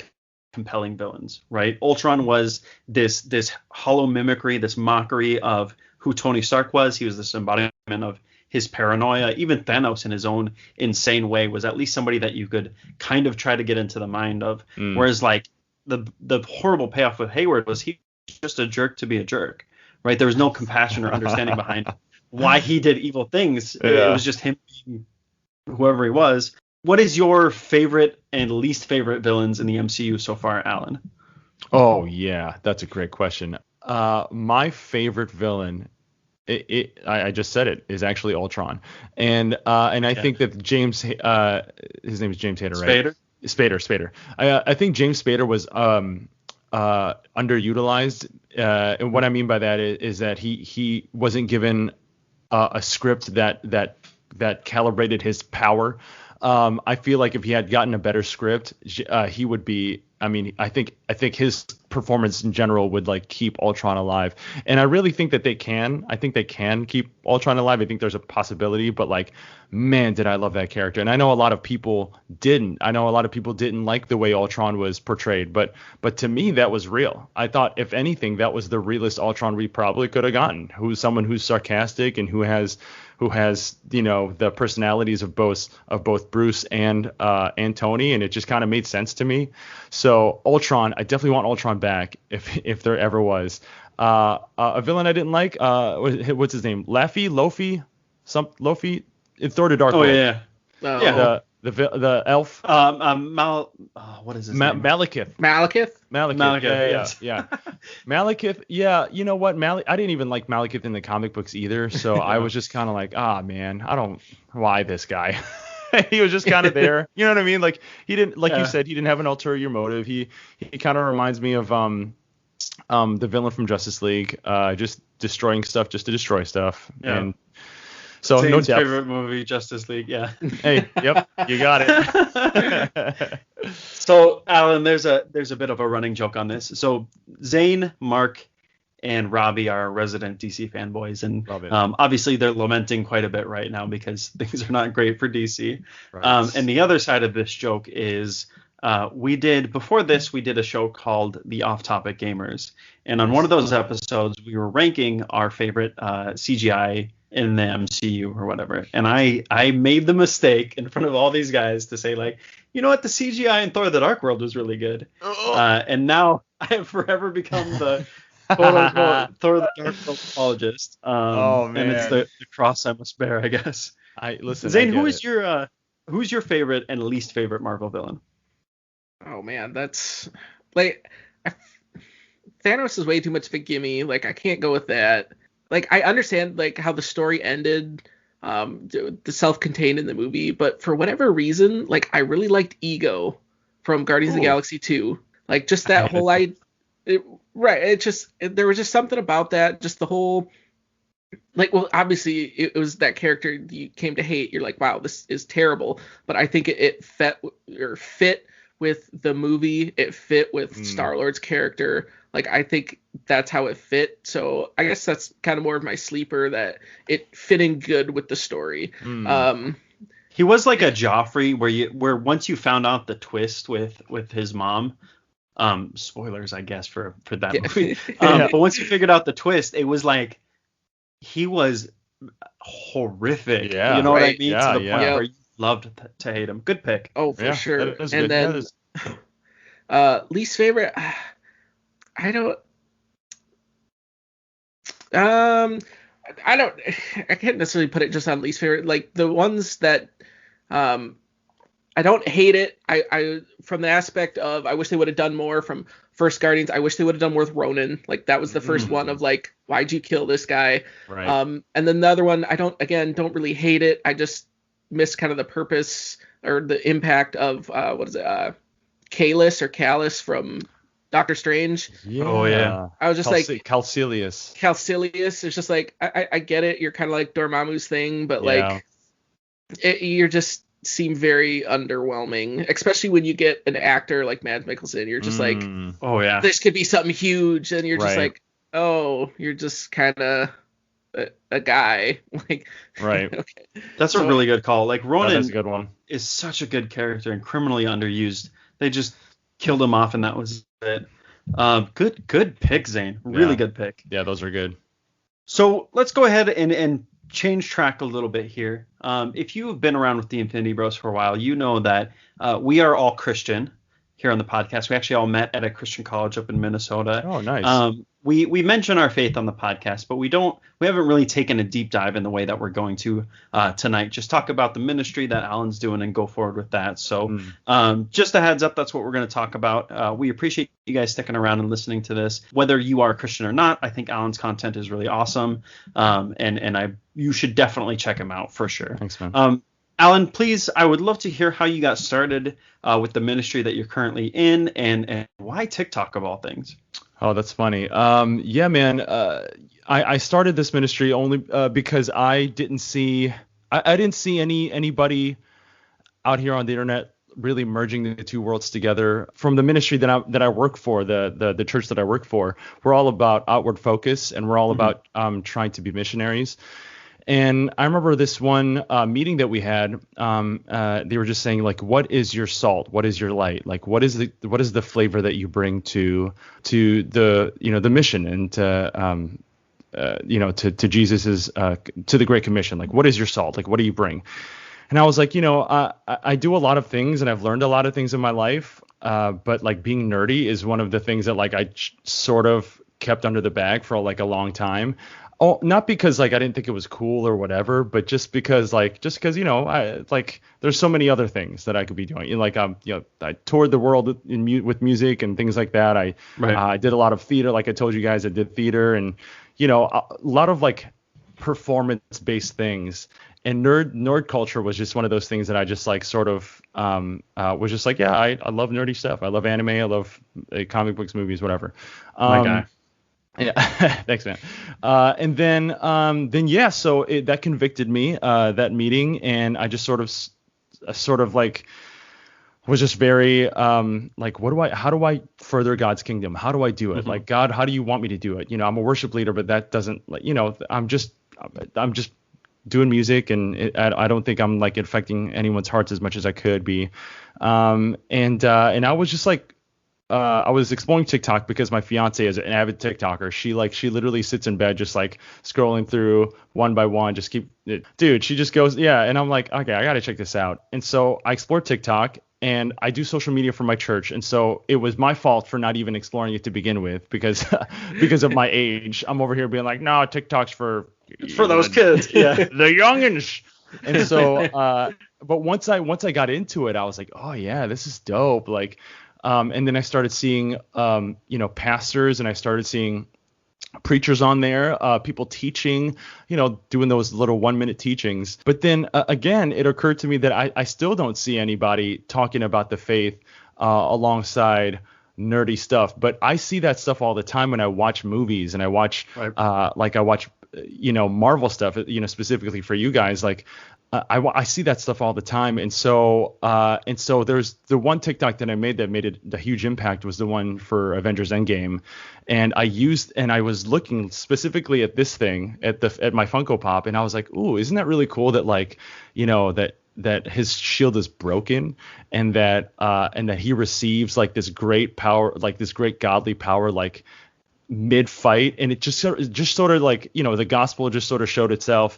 compelling villains, right? Ultron was this hollow mimicry, this mockery of who Tony Stark was. He was this embodiment of his paranoia. Even Thanos in his own insane way was at least somebody that you could kind of try to get into the mind of. Whereas like the horrible payoff with Hayward was he was just a jerk to be a jerk, right? There was no compassion or understanding behind why he did evil things. It was just him being whoever he was. What is your favorite and least favorite villains in the MCU so far, Alan? Oh yeah, that's a great question. My favorite villain, I just said it, is actually Ultron, and I think that James, his name is James Spader, right? Spader. I think James Spader was underutilized, and what I mean by that is that he wasn't given a script that calibrated his power. I feel like if he had gotten a better script, he would be. I mean, I think his performance in general would like keep Ultron alive, and I really think that they can. I think they can keep Ultron alive. I think there's a possibility, but like, man, did I love that character? And I know a lot of people didn't. I know a lot of people didn't like the way Ultron was portrayed, but to me that was real. I thought if anything, that was the realest Ultron we probably could have gotten. Who's someone who's sarcastic and who has the personalities of both Bruce and Tony, and it just kind of made sense to me. So Ultron, I definitely want Ultron back if there ever was. A villain I didn't like, what's his name? Lofi, in Thor: The Dark World. Yeah. The elf. What is his name? Malekith. Yeah. Malekith. Yeah. You know what? I didn't even like Malekith in the comic books either. So I was just kind of like, man, why this guy? He was just kind of there. You know what I mean? Like he didn't, you said, he didn't have an ulterior motive. He kind of reminds me of the villain from Justice League, just destroying stuff just to destroy stuff. Yeah. And so Zayne's no depth. Favorite movie, Justice League. Yeah. Hey, yep, you got it. So Alan, there's a bit of a running joke on this. So Zayne, Mark, and Robbie are resident DC fanboys, and obviously they're lamenting quite a bit right now because things are not great for DC. Right. And the other side of this joke is we did a show called The Off Topic Gamers, and on one of those episodes we were ranking our favorite CGI in the MCU or whatever. And I made the mistake in front of all these guys to say, like, you know what, the CGI in Thor: The Dark World was really good. And now I have forever become the quote unquote Thor: The Dark World apologist. Man. And it's the cross I must bear, I guess. Zayne, who's your favorite and least favorite Marvel villain? Oh man, that's like Thanos is way too much of a gimme. Like I can't go with that. Like I understand like how the story ended, the self-contained in the movie, but for whatever reason, like I really liked Ego from Guardians of the Galaxy 2. Like just that whole there was just something about that, just the whole, like, well, obviously it was that character you came to hate. You're like, wow, this is terrible. But I think it fit with the movie. It fit with Star-Lord's character. Like, I think that's how it fit. So I guess that's kind of more of my sleeper, that it fitting good with the story. He was like a Joffrey where once you found out the twist with his mom, spoilers, I guess, for that movie. But once you figured out the twist, it was like he was horrific. Yeah. You know what I mean? Yeah, to the point where you loved to hate him. Good pick. Oh, for sure. And good. then least favorite, I can't necessarily put it just on least favorite. Like the ones that I don't hate it. I from the aspect of I wish they would have done more from first Guardians. I wish they would have done more with Ronan. Like that was the first one of like, why'd you kill this guy? Right. And then the other one, I don't really hate it. I just miss kind of the purpose or the impact of Callus from Doctor Strange. Yeah. Oh yeah. I was just like Calcilius. It's just like I get it. You're kind of like Dormammu's thing, but like you're just seem very underwhelming, especially when you get an actor like Mads Mikkelsen. You're just like, oh yeah, this could be something huge, and you're just like, oh, you're just kind of a guy. Like, right. Okay. That's a really good call. Like Ronan that's a good one. Is such a good character and criminally underused. They just killed him off, and that was it. Good pick, Zayne. Really good pick. Yeah, those are good. So let's go ahead and change track a little bit here. If you've been around with the Infinity Bros for a while, you know that we are all Christian here on the podcast. We actually all met at a Christian college up in Minnesota. Oh, nice. We mention our faith on the podcast, but we haven't really taken a deep dive in the way that we're going to tonight. Just talk about the ministry that Allen's doing and go forward with that. So just a heads up, that's what we're going to talk about. We appreciate you guys sticking around and listening to this. Whether you are a Christian or not, I think Allen's content is really awesome. You should definitely check him out for sure. Thanks, man. Allen, please, I would love to hear how you got started with the ministry that you're currently in and why TikTok of all things. Oh, that's funny. Yeah, man. I started this ministry only because I didn't see anybody out here on the internet really merging the two worlds together. From the ministry that I work for, the church that I work for, we're all about outward focus, and we're all about trying to be missionaries. And I remember this one meeting that we had. They were just saying, like, what is your salt? What is your light? Like, what is the flavor that you bring to the the mission and to Jesus's to the Great Commission? Like, what is your salt? Like, what do you bring? And I was like, I do a lot of things, and I've learned a lot of things in my life. But like being nerdy is one of the things that like I sort of kept under the bag for like a long time. Oh, not because like I didn't think it was cool or whatever, but just because I like there's so many other things that I could be doing. Like I toured the world with music and things like that. I did a lot of theater, like I told you guys. I did theater and a lot of like performance based things. And nerd culture was just one of those things that I just like sort of was just like, I love nerdy stuff. I love anime. I love comic books, movies, whatever. My guy. Yeah, thanks, man. And then so that convicted me, that meeting, and I just sort of like was just very like, how do I further God's kingdom? How do I do it? Like, God, how do you want me to do it? I'm a worship leader, but that doesn't like, I'm just doing music, and I don't think I'm like affecting anyone's hearts as much as I could be. And I was just like I was exploring TikTok because my fiance is an avid TikToker. She literally sits in bed just like scrolling through one by one, just dude, she just goes, yeah. And I'm like, okay, I got to check this out. And so I explored TikTok, and I do social media for my church. And so it was my fault for not even exploring it to begin with, because of my age. I'm over here being like, no, TikTok's for those kids. Yeah. The youngins. And so, but once I got into it, I was like, oh yeah, this is dope. Like, and then I started seeing, pastors, and I started seeing preachers on there, people teaching, doing those little 1-minute teachings. But then again, it occurred to me that I still don't see anybody talking about the faith alongside nerdy stuff. But I see that stuff all the time when I watch movies, and I watch, Marvel stuff, specifically for you guys. Like, I see that stuff all the time. And so there's the one TikTok that I made that made a huge impact was the one for Avengers Endgame. And I was looking specifically at this thing at my Funko Pop, and I was like, ooh, isn't that really cool that, like, that his shield is broken, and that he receives like this great power, like this great godly power, like mid fight. And it just sort of like, the gospel just sort of showed itself.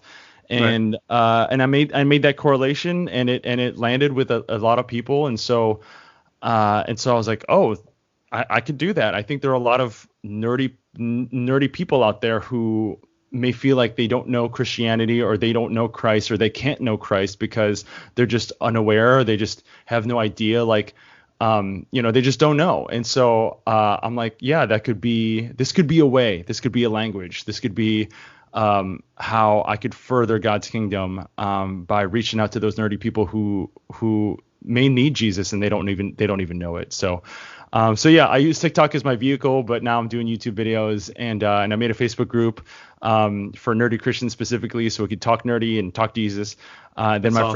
And right. And I made that correlation, and it landed with a lot of people. And so I was like, oh, I could do that. I think there are a lot of nerdy people out there who may feel like they don't know Christianity, or they don't know Christ, or they can't know Christ because they're just unaware, or they just have no idea. Like, they just don't know. And so I'm like, yeah, this could be a way, this could be a language, this could be how I could further God's kingdom by reaching out to those nerdy people who may need Jesus, and they don't even know it. So yeah, I use TikTok as my vehicle, but now I'm doing YouTube videos, and I made a Facebook group for nerdy Christians specifically, so we could talk nerdy and talk Jesus. Then my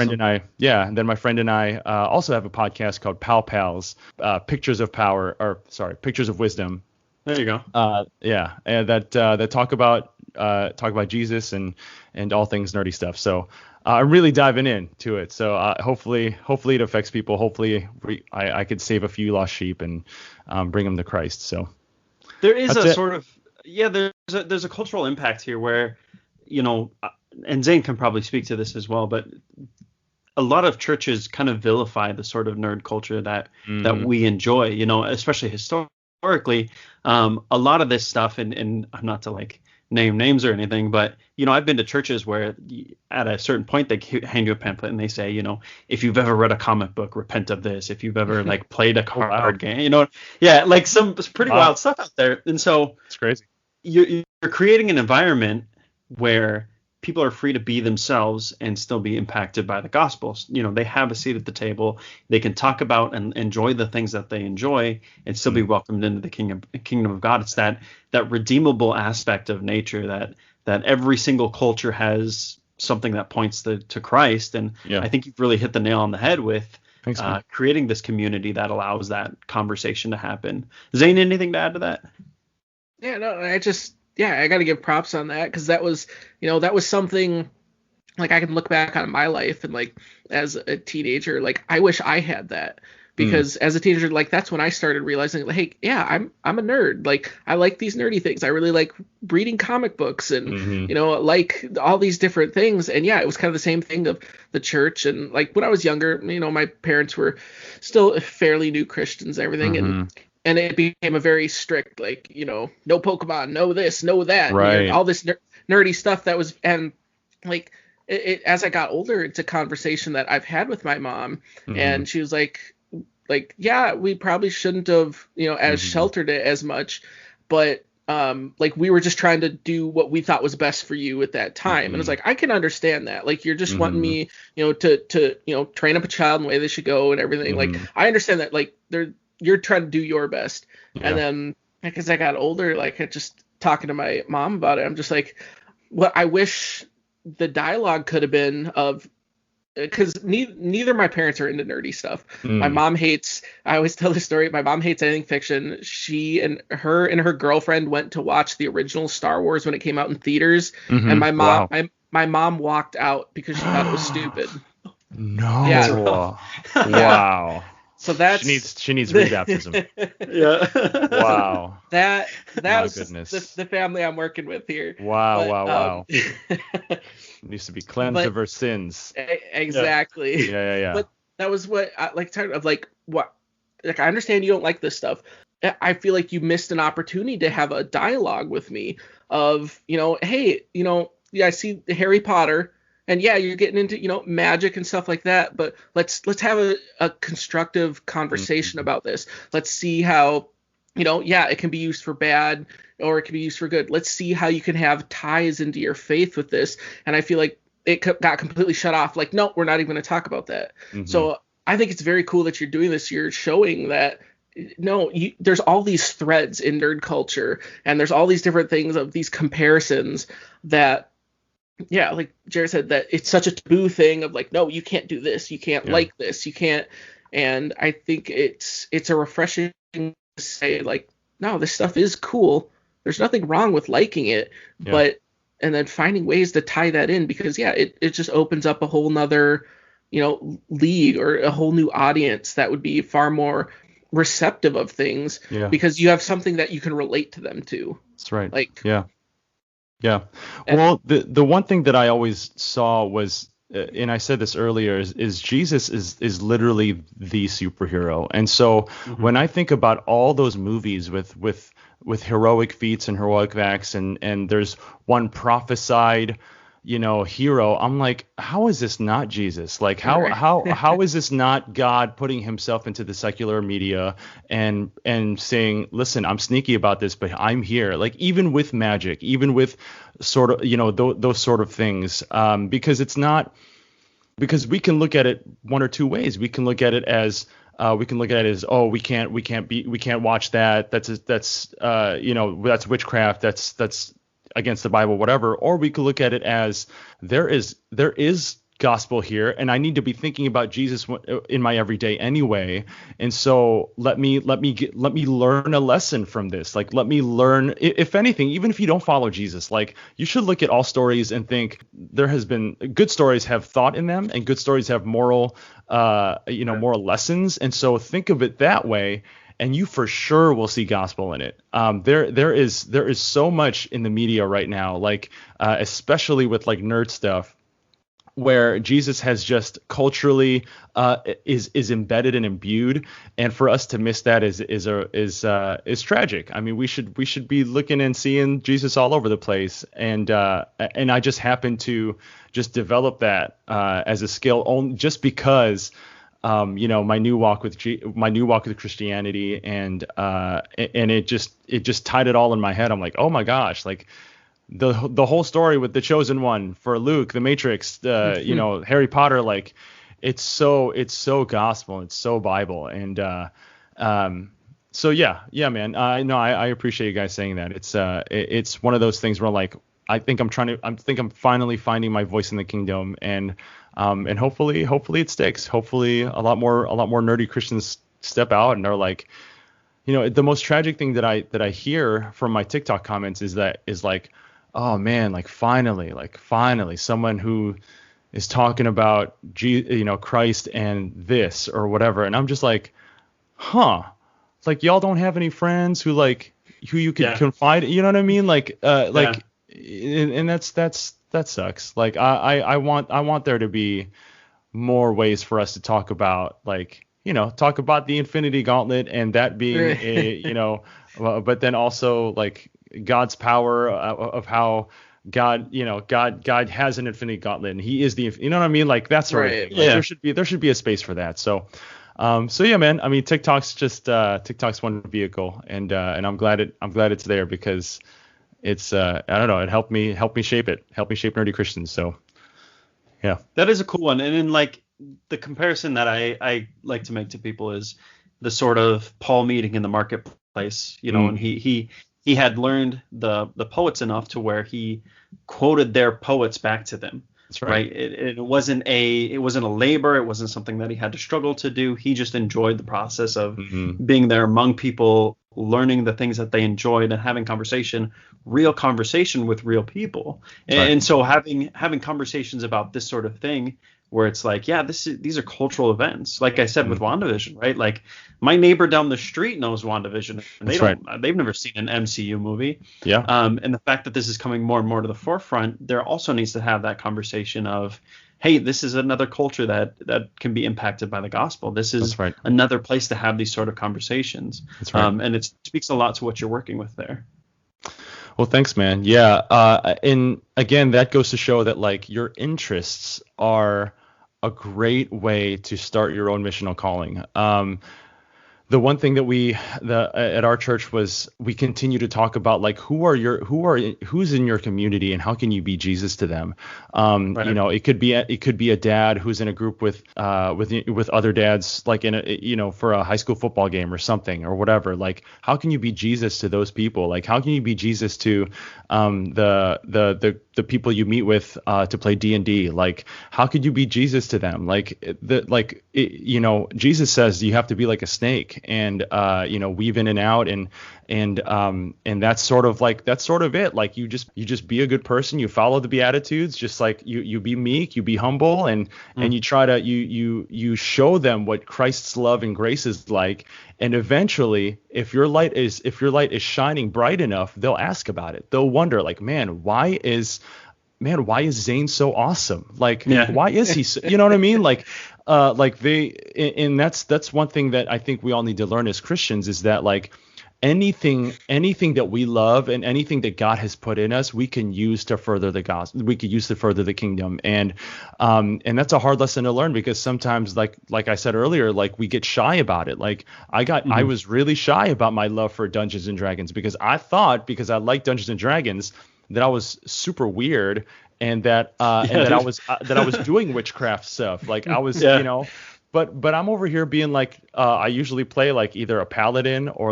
friend and I also have a podcast called Pow Pals, Pictures of Wisdom. There you go. And that talk about Jesus and all things nerdy stuff. So I'm really diving into it. So hopefully it affects people. Hopefully I could save a few lost sheep and bring them to Christ. So there is there's a cultural impact here where, and Zayne can probably speak to this as well, but a lot of churches kind of vilify the sort of nerd culture that we enjoy, especially historically. A lot of this stuff, and I'm not to like name names or anything, but I've been to churches where at a certain point they hand you a pamphlet and they say, if you've ever read a comic book, repent of this. If you've ever like played a card game, like some pretty wild stuff out there. And so it's crazy. You're creating an environment where people are free to be themselves and still be impacted by the gospel. They have a seat at the table. They can talk about and enjoy the things that they enjoy and still be welcomed into the kingdom of God. It's that redeemable aspect of nature that every single culture has something that points to Christ. And I think you've really hit the nail on the head with creating this community that allows that conversation to happen. Zayne, anything to add to that? Yeah, no, I got to give props on that, because that was something, like, I can look back on my life and, like, as a teenager, like, I wish I had that, because as a teenager, like, that's when I started realizing, like, hey, yeah, I'm a nerd. Like, I like these nerdy things. I really like reading comic books and, like all these different things. And yeah, it was kind of the same thing of the church. And like when I was younger, my parents were still fairly new Christians and everything. And it became a very strict, like, no Pokemon, no this, no that, right? All this nerdy stuff that was, and like, as I got older, it's a conversation that I've had with my mom, and she was like, yeah, we probably shouldn't have, as sheltered it as much, but like, we were just trying to do what we thought was best for you at that time. And it's like, I can understand that. Like, you're just wanting me, to train up a child in the way they should go and everything. Like, I understand that, like, you're trying to do your best. And then, like, as I got older, like, I just talking to my mom about it, I'm just like, what I wish the dialogue could have been of, because neither of my parents are into nerdy stuff. My mom hates, I always tell this story, my mom hates anything fiction. She and her girlfriend went to watch the original Star Wars when it came out in theaters. And my mom, my mom walked out because she thought it was stupid. No. Yeah. Wow. So that's she needs rebaptism. Yeah. Wow. That My was goodness. the family I'm working with here. Wow. But, Needs to be cleansed but- of her sins. Exactly. Yeah. But that was what I like tired of like what like I understand you don't like this stuff. I feel like you missed an opportunity to have a dialogue with me of, hey, I see Harry Potter and yeah, you're getting into, magic and stuff like that, but let's have a constructive conversation about this. Let's see how, it can be used for bad or it can be used for good. Let's see how you can have ties into your faith with this. And I feel like it got completely shut off. Like, no, we're not even going to talk about that. Mm-hmm. So I think it's very cool that you're doing this. You're showing that there's all these threads in nerd culture and there's all these different things of these comparisons that, yeah, like Jarret said, that it's such a taboo thing of like, no, you can't do this. You can't like this. You can't. And I think it's a refreshing to say like, no, this stuff is cool. There's nothing wrong with liking it, and then finding ways to tie that in because it just opens up a whole nother, league or a whole new audience that would be far more receptive of things because you have something that you can relate to them to. That's right. Like, yeah. Well, the one thing that I always saw was, and I said this earlier, is Jesus is literally the superhero. And so when I think about all those movies with heroic feats and heroic acts, and there's one prophesied, hero, I'm like, how is this not Jesus? Like, how is this not God putting himself into the secular media and saying, listen, I'm sneaky about this, but I'm here. Like, even with magic, even with sort of, those sort of things, because we can look at it one or two ways. We can look at it as oh, we can't watch that. That's witchcraft. That's against the Bible, whatever. Or we could look at it as there is gospel here, and I need to be thinking about Jesus in my everyday anyway. And so let me learn a lesson from this. Like, let me learn, if anything, even if you don't follow Jesus, like, you should look at all stories and think there has been good stories have thought in them, and good stories have moral lessons. And so think of it that way, and you for sure will see gospel in it. There is so much in the media right now, like especially with like nerd stuff, where Jesus has just culturally is embedded and imbued, and for us to miss that is tragic. I mean, we should be looking and seeing Jesus all over the place, and I just happen to just develop that as a skill only just because. My new walk with Christianity, and it just tied it all in my head. I'm like, oh my gosh, like the whole story with the Chosen One for Luke, the Matrix, Harry Potter, like it's so gospel, it's so Bible, and so yeah, man. I appreciate you guys saying that. It's one of those things where like I think I'm finally finding my voice in the kingdom, and hopefully it sticks. Hopefully a lot more nerdy Christians step out and are like, the most tragic thing that I hear from my TikTok comments is like, oh man, like finally someone who is talking about Christ and this or whatever, and I'm just like, it's like y'all don't have any friends who you can confide, you know what I mean, and that sucks. Like I want there to be more ways for us to talk about, like, talk about the Infinity Gauntlet, and that being but then also like God's power of how God has an Infinity Gauntlet, and He is the, you know what I mean, like that sort of thing. Like, there should be a space for that. So yeah, man. I mean, TikTok's one vehicle, and I'm glad it's there because it's I don't know, it helped me shape nerdy Christians. So yeah, that is a cool one. And then like the comparison that I like to make to people is the sort of Paul meeting in the marketplace, and he had learned the poets enough to where he quoted their poets back to them. That's right. It wasn't a labor. It wasn't something that he had to struggle to do. He just enjoyed the process of being there among people, learning the things that they enjoyed, and having real conversation with real people. And so having conversations about this sort of thing where it's like, yeah, these are cultural events. Like I said with WandaVision, right? Like my neighbor down the street knows WandaVision, and they've never seen an MCU movie. Yeah. And the fact that this is coming more and more to the forefront, there also needs to have that conversation of, hey, this is another culture that can be impacted by the gospel. This is another place to have these sort of conversations. That's right. And it speaks a lot to what you're working with there. Well, thanks, man. Yeah. And again, that goes to show that like your interests are a great way to start your own missional calling. The one thing that at our church was we continue to talk about like who's in your community and how can you be Jesus to them. You know, it could be a dad who's in a group with other dads, like in a for a high school football game or something or whatever. Like how can you be Jesus to those people? Like how can you be Jesus to the people you meet with to play D&D? Like how could you be Jesus to them? Jesus says you have to be like a snake and weave in and out and that's sort of it. Like you just be a good person, you follow the Beatitudes, just like you be meek, you be humble, and you try to you show them what Christ's love and grace is like, and eventually if your light is shining bright enough, they'll ask about it. They'll wonder like, why is Zayne so awesome? Like, why is he so, you know what I mean? And that's one thing that I think we all need to learn as Christians is that like anything that we love and anything that God has put in us, we can use to further the gospel. We could use to further the kingdom. And that's a hard lesson to learn because sometimes like I said earlier, like we get shy about it. Like I was really shy about my love for Dungeons and Dragons because I thought because I like Dungeons and Dragons that I was super weird and that I was doing witchcraft stuff. Like I was, but I'm over here being like, I usually play like either a paladin or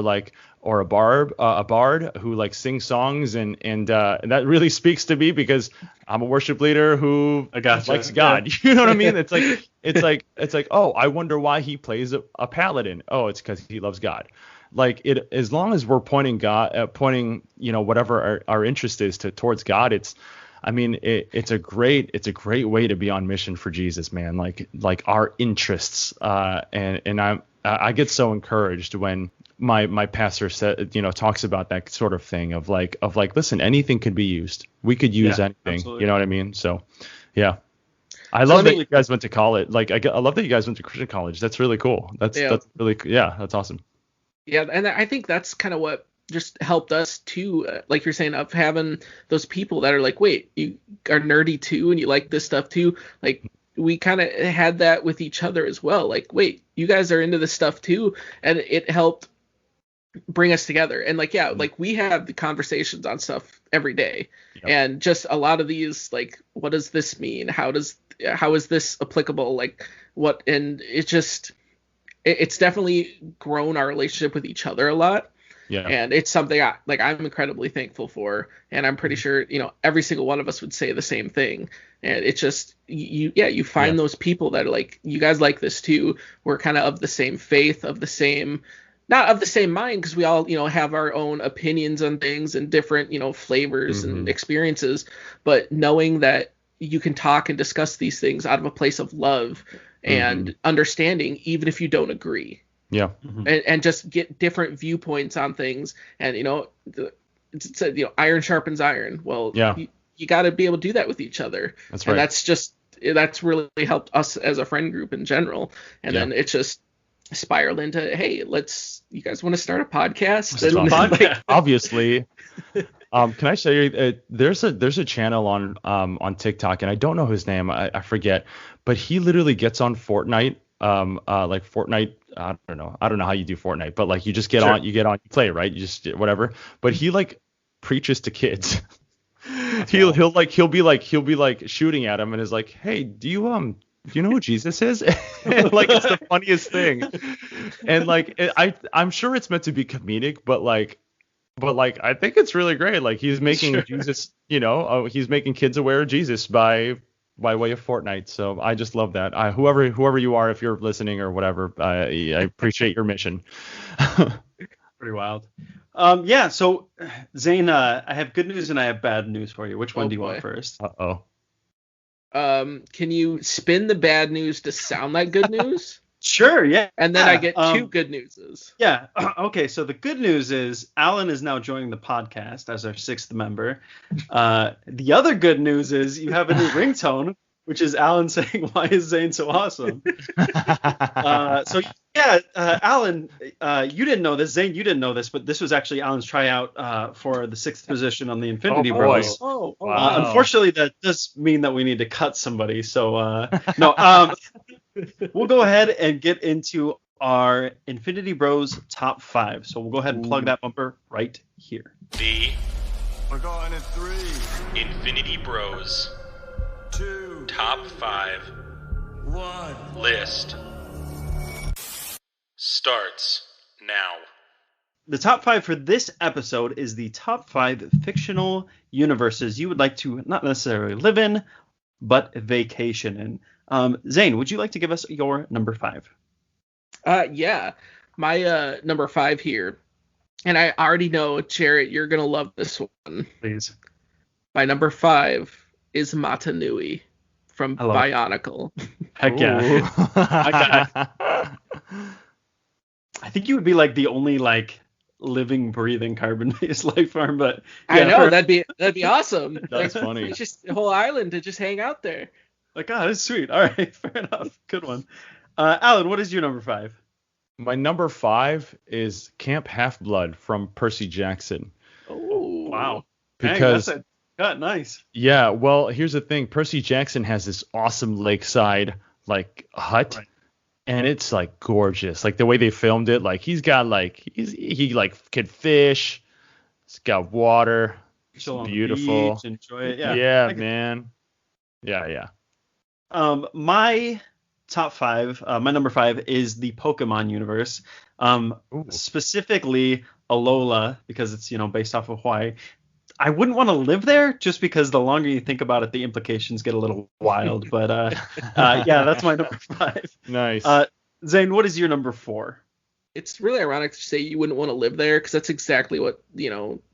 a bard who like sings songs and that really speaks to me because I'm a worship leader who likes God. Yeah. You know what I mean? It's like, oh, I wonder why he plays a paladin. Oh, it's because he loves God. Like it, as long as we're pointing whatever our interest is towards God, it's a great way to be on mission for Jesus, man. Like our interests, and I get so encouraged when my pastor talks about that sort of thing of like, listen, anything could be used. We could use anything. Absolutely. You know what I mean? So, yeah. I love that you guys went to college. Like, I love that you guys went to Christian college. That's really cool. That's really, that's awesome. Yeah, and I think that's kind of what just helped us too, like you're saying, of having those people that are like, wait, you are nerdy too, and you like this stuff too. Like we kind of had that with each other as well. Like, wait, you guys are into this stuff too, and it helped bring us together. And like, like we have the conversations on stuff every day, and just a lot of these, like, what does this mean? How is this applicable? Like, what? And it's definitely grown our relationship with each other a lot. Yeah. And it's something I'm incredibly thankful for. And I'm pretty sure, every single one of us would say the same thing. And it's just, you find those people that are like, you guys like this too. We're kind of the same faith, not of the same mind, because we all, have our own opinions on things and different, flavors and experiences. But knowing that you can talk and discuss these things out of a place of love and understanding, even if you don't agree. Yeah. And just get different viewpoints on things. And, it's iron sharpens iron. Well, you got to be able to do that with each other. That's right. And that's really helped us as a friend group in general. And then it's just spiraled into, hey, you guys want to start a podcast? Obviously. Can I show you? There's a channel on TikTok, and I don't know his name. I forget, but he literally gets on Fortnite. Like Fortnite. I don't know how you do Fortnite, but like you just get on, you play, right? You just whatever. But he like preaches to kids. He'll be like shooting at him and is like, hey, do you know who Jesus is? And like it's the funniest thing. And like I'm sure it's meant to be comedic, but I think it's really great. Like he's making Jesus, he's making kids aware of Jesus by way of Fortnite. So I just love that. Whoever you are, if you're listening or whatever, I appreciate your mission. Pretty wild. So Zayne, I have good news and I have bad news for you. Which one do you want first? Uh-oh. Can you spin the bad news to sound like good news? Sure, yeah. And then I get two good newses. Yeah. Okay, so the good news is Alan is now joining the podcast as our 6th member. The other good news is you have a new ringtone, which is Alan saying, "Why is Zayne so awesome?" Alan, you didn't know this. Zayne, you didn't know this, but this was actually Alan's tryout for the 6th position on the Infinity Bros. Oh, wow. Unfortunately, that does mean that we need to cut somebody. So we'll go ahead and get into our Infinity Bros top 5. So we'll go ahead and plug that bumper right here. We're going in 3, Infinity Bros 2, top 5 1. list starts now. The top 5 for this episode is the top 5 fictional universes you would like to not necessarily live in, but vacation in. Zayne, would you like to give us your number 5? Yeah. My number 5 here, and I already know, Jarret, you're going to love this one. Please. My number 5 is Mata Nui from Bionicle. Heck yeah. I think you would be like the only like living, breathing carbon-based life form, but yeah, I know that'd be awesome. That's funny. It's just a whole island to just hang out there. Like, that's sweet. All right, fair enough. Good one. Alan, what is your number 5? My number 5 is Camp Half-Blood from Percy Jackson. Oh, wow. Because Dang, that's a cut. Nice. Yeah, well, here's the thing. Percy Jackson has this awesome lakeside like hut. Right. And it's like gorgeous. Like the way they filmed it, like he's got like he like can fish. It's got water. It's beautiful. Beach, enjoy it. Yeah. Yeah, man. Yeah. My top 5, my number 5 is the Pokemon universe. Specifically Alola, because it's, based off of Hawaii. I wouldn't want to live there just because the longer you think about it, the implications get a little wild. But yeah, that's my number 5. Nice. Zayne, what is your number 4? It's really ironic to say you wouldn't want to live there because that's exactly what,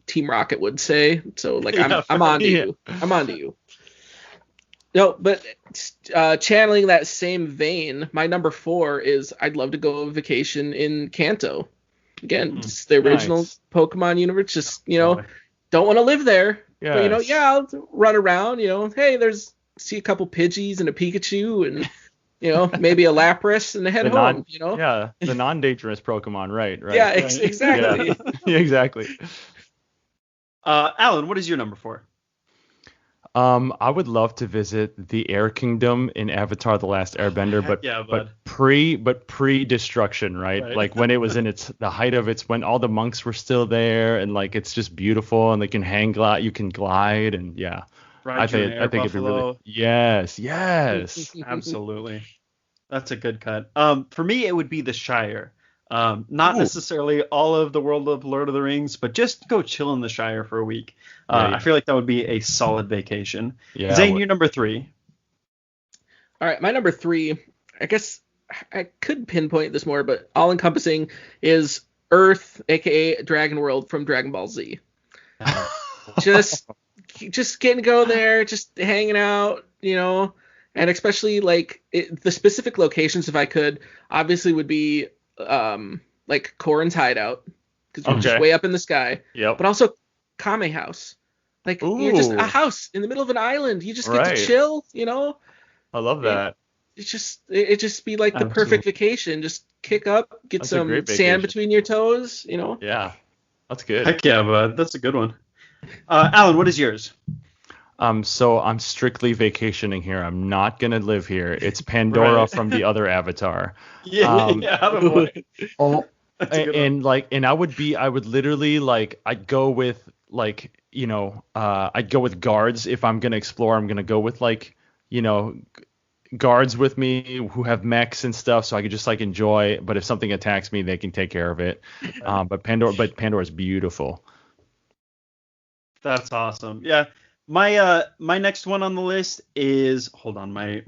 Team Rocket would say. So like, I'm on to you. I'm on to you. No, but channeling that same vein, my number 4 is I'd love to go on vacation in Kanto. Again, it's the original Pokemon universe. Just, don't want to live there. Yes. But, I'll run around, hey, see a couple Pidgeys and a Pikachu and, maybe a Lapras and head home, Yeah, the non-dangerous Pokemon, right. Yeah, exactly. Yeah, exactly. Alan, what is your number 4? I would love to visit the Air Kingdom in Avatar: The Last Airbender, but pre-destruction, right? Like when it was in the height of its, when all the monks were still there, and like it's just beautiful, and they can you can glide, and yeah. I think it'd be really yes. Absolutely. That's a good cut. For me, it would be the Shire. Not necessarily all of the world of Lord of the Rings, but just go chill in the Shire for a week. I feel like that would be a solid vacation. Yeah, Zayne, your number 3. All right, my number 3, I guess I could pinpoint this more, but all-encompassing is Earth, a.k.a. Dragon World from Dragon Ball Z. Just getting to go there, just hanging out, and especially like the specific locations, if I could, obviously would be like Korran's hideout, because we're just way up in the sky. Yep. But also Kame House, like you're just a house in the middle of an island. You just get to chill, I love that. It just be like the perfect vacation. Just kick up, get some sand between your toes, Yeah, that's good. Heck yeah, bud. That's a good one. Alan, what is yours? So I'm strictly vacationing here. I'm not gonna live here. It's Pandora from the other Avatar. And I would literally like I'd go with I'd go with guards if I'm gonna explore. I'm gonna go with guards with me who have mechs and stuff, so I could just like enjoy. But if something attacks me, they can take care of it. But Pandora's beautiful. That's awesome. Yeah. My next one on the list is, hold on, my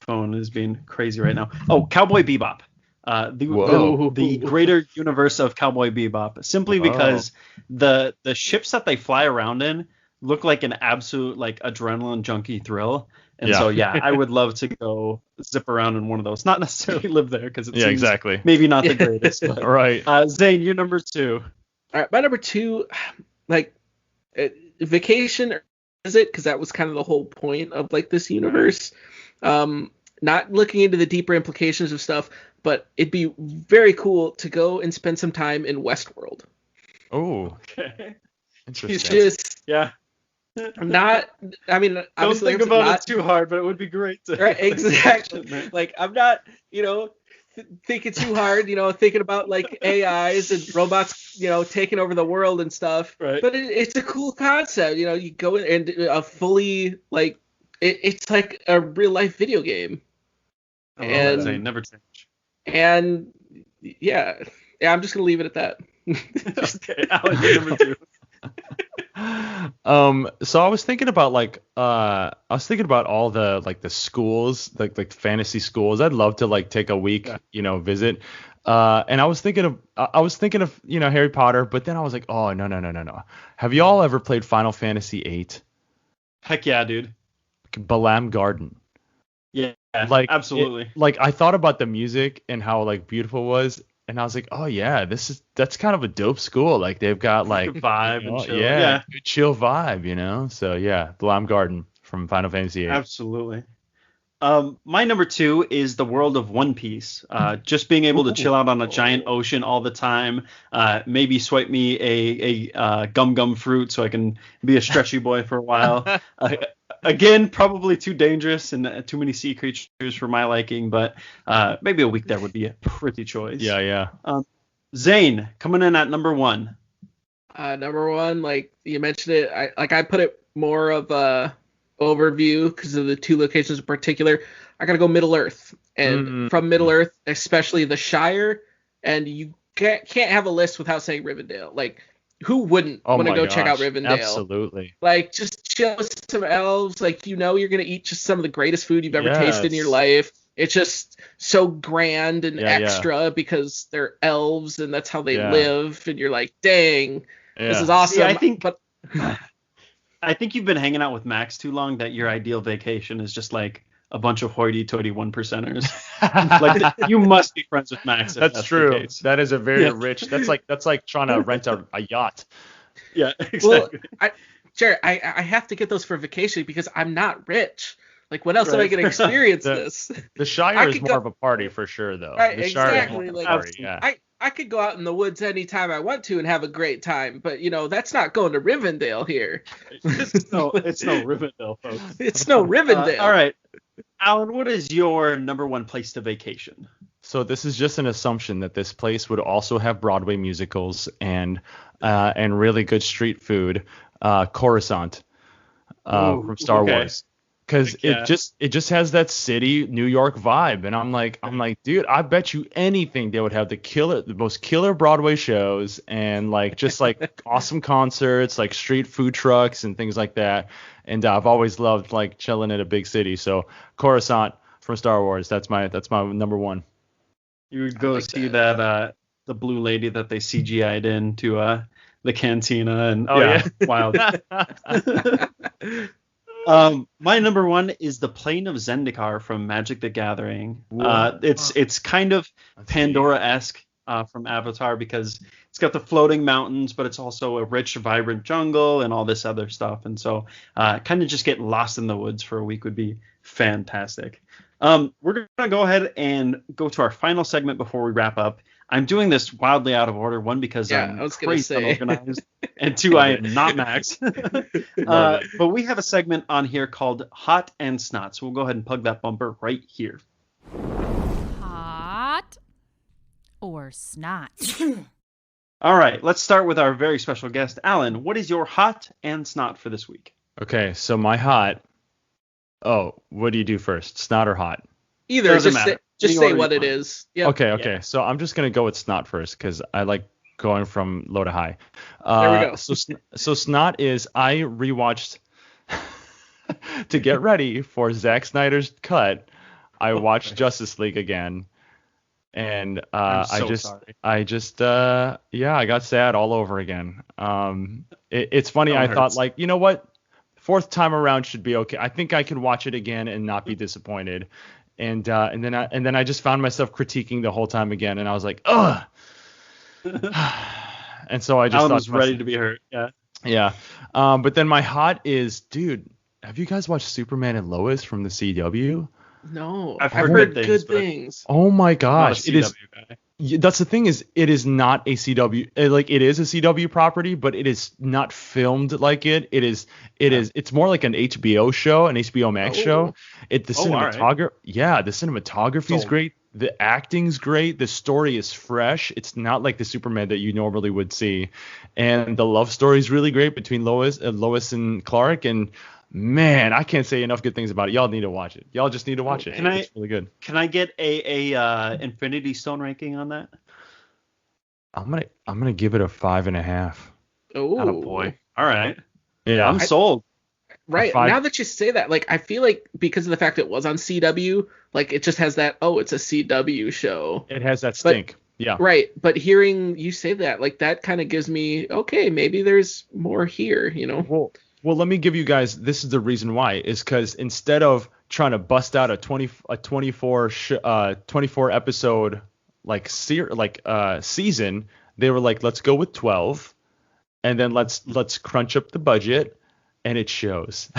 phone is being crazy right now. Oh, Cowboy Bebop. The greater universe of Cowboy Bebop, simply because the ships that they fly around in look like an absolute like adrenaline junkie thrill. And so, yeah, I would love to go zip around in one of those. Not necessarily live there because it seems exactly. maybe not the greatest. But, right. Zayne, you're number 2. All right, my number 2, like vacation, is it? Because that was kind of the whole point of like this universe. Not looking into the deeper implications of stuff, but it'd be very cool to go and spend some time in Westworld. Oh, okay. Interesting. It's just Yeah. not. I mean, Don't obviously think about not, it too hard, but it would be great to. Right, exactly. Like I'm not, thinking too hard. Thinking about like AIs and robots, taking over the world and stuff. Right. But it's a cool concept. You go in and fully like it's like a real life video game. I love that, Zayne. Never change. And yeah, I'm just gonna leave it at that. Okay, Allen, you're number 2. So I was thinking about all the like the schools, like fantasy schools. I'd love to like take a week, visit. And I was thinking of Harry Potter, but then I was like, oh no. Have you all ever played Final Fantasy VIII? Heck yeah, dude. Balam Garden. Yeah, like absolutely. I thought about the music and how like beautiful it was, and I was like, oh yeah, that's kind of a dope school. Like they've got like vibe and chill. Yeah, good chill vibe, So yeah, Balam Garden from Final Fantasy VIII. Absolutely. My number 2 is the world of One Piece. Just being able to chill out on a giant ocean all the time. Maybe swipe me a gum fruit so I can be a stretchy boy for a while. Again, probably too dangerous and too many sea creatures for my liking, but maybe a week there would be a pretty choice. Yeah. Zayne, coming in at number 1. Number 1, like you mentioned it, I put it more of a overview because of the 2 locations in particular. I gotta go Middle Earth, and from Middle Earth, especially the Shire, and you can't have a list without saying Rivendell. Like, who wouldn't want to go check out Rivendell? Absolutely. Like, just chill with some elves. Like, you're gonna eat just some of the greatest food you've ever tasted in your life. It's just so grand and extra because they're elves and that's how they live. And you're like, dang, this is awesome. See, I think you've been hanging out with Max too long that your ideal vacation is just like a bunch of hoity-toity 1%ers. Like you must be friends with Max. That's true. That is a very rich. That's like trying to rent a yacht. Yeah, exactly. Well, Jarret, I have to get those for vacation because I'm not rich. Like, when else am I going to experience this? The Shire is more of a party for sure, though. Right, the Shire exactly. is more of a party, yeah. I could go out in the woods anytime I want to and have a great time, but that's not going to Rivendell here. It's no Rivendell, folks. It's no Rivendell. All right, Allen, what is your number 1 place to vacation? So this is just an assumption that this place would also have Broadway musicals and really good street food. Coruscant from Star Wars. Because it just has that city New York vibe, and I'm like, dude, I bet you anything they would have the most killer Broadway shows and like just like awesome concerts, like street food trucks and things like that. And I've always loved like chilling in a big city. So Coruscant from Star Wars, that's my number 1. You would go see that the blue lady that they CGI'd into the cantina and wild. My number 1 is the Plain of Zendikar from Magic the Gathering. It's kind of Pandora-esque from Avatar because it's got the floating mountains, but it's also a rich, vibrant jungle and all this other stuff. And so kind of just getting lost in the woods for a week would be fantastic. We're going to go ahead and go to our final segment before we wrap up. I'm doing this wildly out of order. 1, because I'm crazy unorganized, and 2, I am not Max. But we have a segment on here called Hot and Snot, so we'll go ahead and plug that bumper right here. Hot or snot? All right, let's start with our very special guest, Allen. What is your hot and snot for this week? Okay, so my hot. Oh, what do you do first? Snot or hot? Either. Doesn't matter. Just say what it is. Yep. Okay. Yeah. So I'm just gonna go with snot first because I like going from low to high. There we go. So snot is I rewatched to get ready for Zack Snyder's cut. I watched Justice League again, and I got sad all over again. It's funny. I thought like, you know what? fourth time around should be okay. I think I can watch it again and not be disappointed. And then I just found myself critiquing the whole time again, and I was like, ugh. And so I just Alan thought was ready to be hurt. Yeah. Yeah. But then my hot is, dude, have you guys watched Superman and Lois from the CW? No, I've heard good good things, things. Oh my I'm not a gosh, it is. CW guy. That's the thing, is it is not a CW, like it is a CW property, but it is not filmed like it. It's more like an HBO show, an HBO Max show. The cinematography, the cinematography is great. The acting's great. The story is fresh. It's not like the Superman that you normally would see, and the love story is really great between Lois and Clark. And man, I can't say enough good things about it. Y'all need to watch it. Y'all just need to watch it. It's really good. Can I get a Infinity Stone ranking on that? I'm gonna give it a 5.5. Oh boy. All right. Yeah, I'm sold. Right. Now that you say that, like, I feel like because of the fact it was on CW, like, it just has that, it's a CW show. It has that stink. Yeah. Right. But hearing you say that, like, that kind of gives me, okay, maybe there's more here, you know? Well, let me give you guys, this is the reason why, is because instead of trying to bust out a 24 episode season, they were like, let's go with 12, and then let's crunch up the budget, and it shows.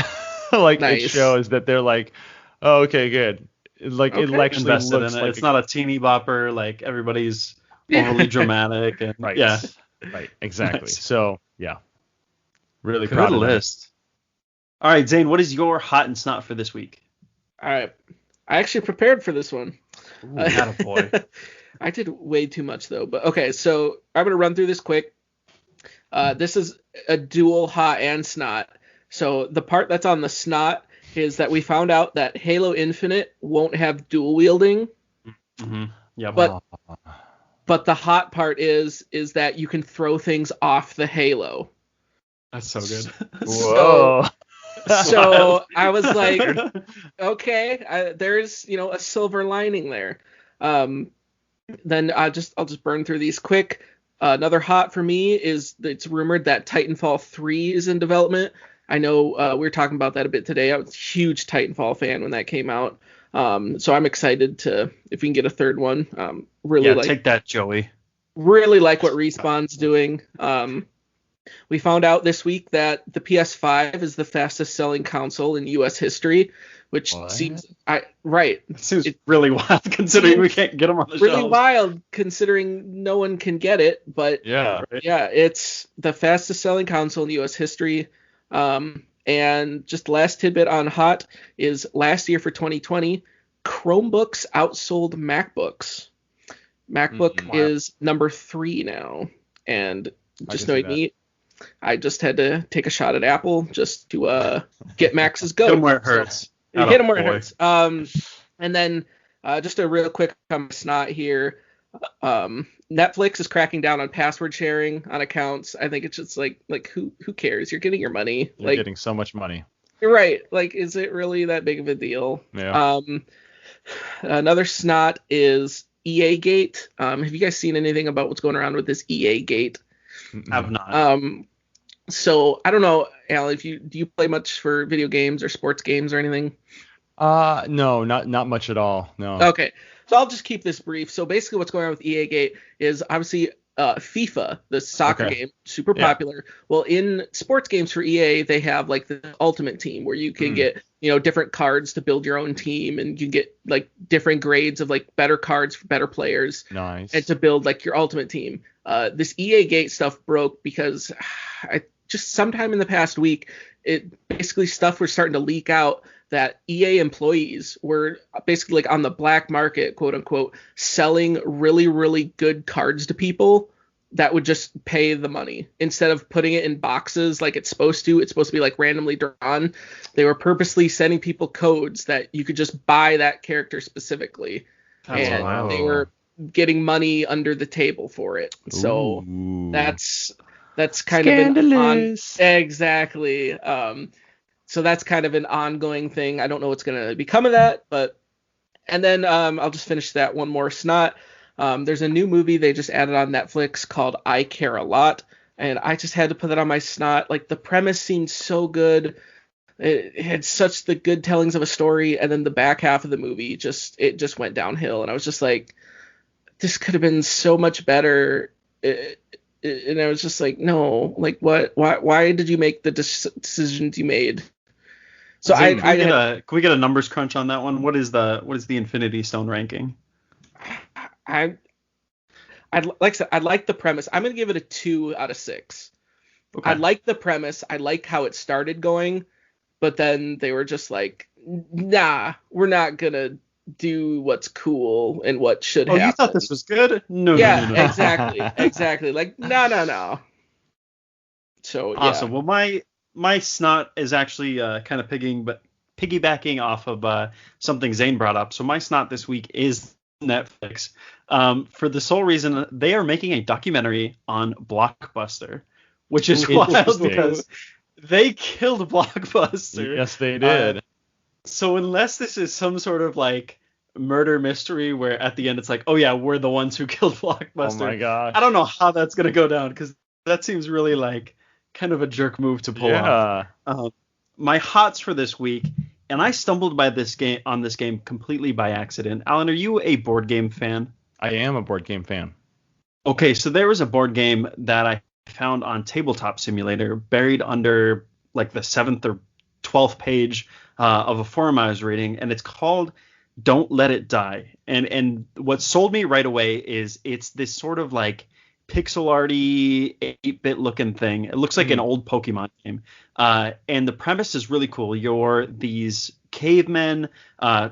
Nice. It shows that they're like, oh, okay, good. Like, it actually invested looks in it. like It's not a teeny bopper, like everybody's overly dramatic. And, right. Yeah. Right. Exactly. Nice. So yeah. Really good proud of list. All right, Zayne, what is your hot and snot for this week? All right. I actually prepared for this one. Ooh, attaboy. I did way too much, though. But okay, so I'm going to run through this quick. This is a dual hot and snot. So the part that's on the snot is that we found out that Halo Infinite won't have dual wielding. Mm-hmm. Yeah, but the hot part is that you can throw things off the Halo. That's so good. Whoa. So I was like, okay, there's a silver lining there. Then I'll just burn through these quick. Another hot for me is it's rumored that Titanfall 3 is in development. I know we were talking about that a bit today. I was a huge Titanfall fan when that came out. So I'm excited if we can get a third one. Take that, Joey. Really like what Respawn's doing. We found out this week that the PS5 is the fastest selling console in U.S. history, which seems really wild considering we can't get them on the really shelves. Wild considering no one can get it, but it's the fastest selling console in U.S. history. And just last tidbit on hot is last year for 2020, Chromebooks outsold MacBooks. MacBook is number 3 now, and just knowing me, I just had to take a shot at Apple just to get Max's goat. Hit them where it hurts. Hit them where it hurts. And then just a real quick snot here. Netflix is cracking down on password sharing on accounts. I think it's just like who cares? You're getting your money. You're getting so much money. You're right. Like, is it really that big of a deal? Yeah. Another snot is EA Gate. Have you guys seen anything about what's going around with this EA Gate? I've not. So I don't know, Al, do you play much for video games or sports games or anything? No, not much at all. No. Okay. So I'll just keep this brief. So basically what's going on with EA Gate is obviously FIFA, the soccer game, super popular. Well, in sports games for EA, they have like the Ultimate Team where you can get, different cards to build your own team, and you can get like different grades of like better cards for better players. Nice. And to build like your Ultimate Team. This EA Gate stuff broke because just sometime in the past week, stuff was starting to leak out that EA employees were basically like on the black market, quote unquote, selling really, really good cards to people that would just pay the money instead of putting it in boxes like it's supposed to. It's supposed to be like randomly drawn. They were purposely sending people codes that you could just buy that character specifically. And they were getting money under the table for it. So that's kind scandalous. Of exactly. So that's kind of an ongoing thing. I don't know what's going to become of that, and then I'll just finish that one more snot. There's a new movie they just added on Netflix called I Care a Lot, and I just had to put that on my snot. Like, the premise seemed so good. it had such the good tellings of a story, and then the back half of the movie it just went downhill, and I was just like, this could have been so much better. And I was just like, no, like what? Why did you make the decisions you made? So Zayne, can we get a numbers crunch on that one? What is the Infinity Stone ranking? I'd like the premise. I'm gonna give it a 2 out of 6. Okay. I like the premise. I like how it started going, but then they were just like, nah, we're not gonna do what's cool and what should happen. You thought this was good? No. Exactly. Like, no. So yeah. Awesome. Well, my snot is actually kind of piggybacking off of something Zayne brought up. So my snot this week is Netflix, for the sole reason they are making a documentary on Blockbuster, which is wild because they killed Blockbuster. Yes, they did. So unless this is some sort of like murder mystery where at the end it's like, oh yeah, we're the ones who killed Blockbuster. Oh my god. I don't know how that's gonna go down, because that seems really like kind of a jerk move to pull off. My hots for this week, and I stumbled on this game completely by accident. Alan, are you a board game fan? I am a board game fan. Okay, so there was a board game that I found on Tabletop Simulator, buried under like the 7th or 12th page of a forum I was reading, and it's called Don't Let It Die. And what sold me right away is it's this sort of like pixel arty 8-bit looking thing. It looks like an old Pokemon game. And the premise is really cool. You're these cavemen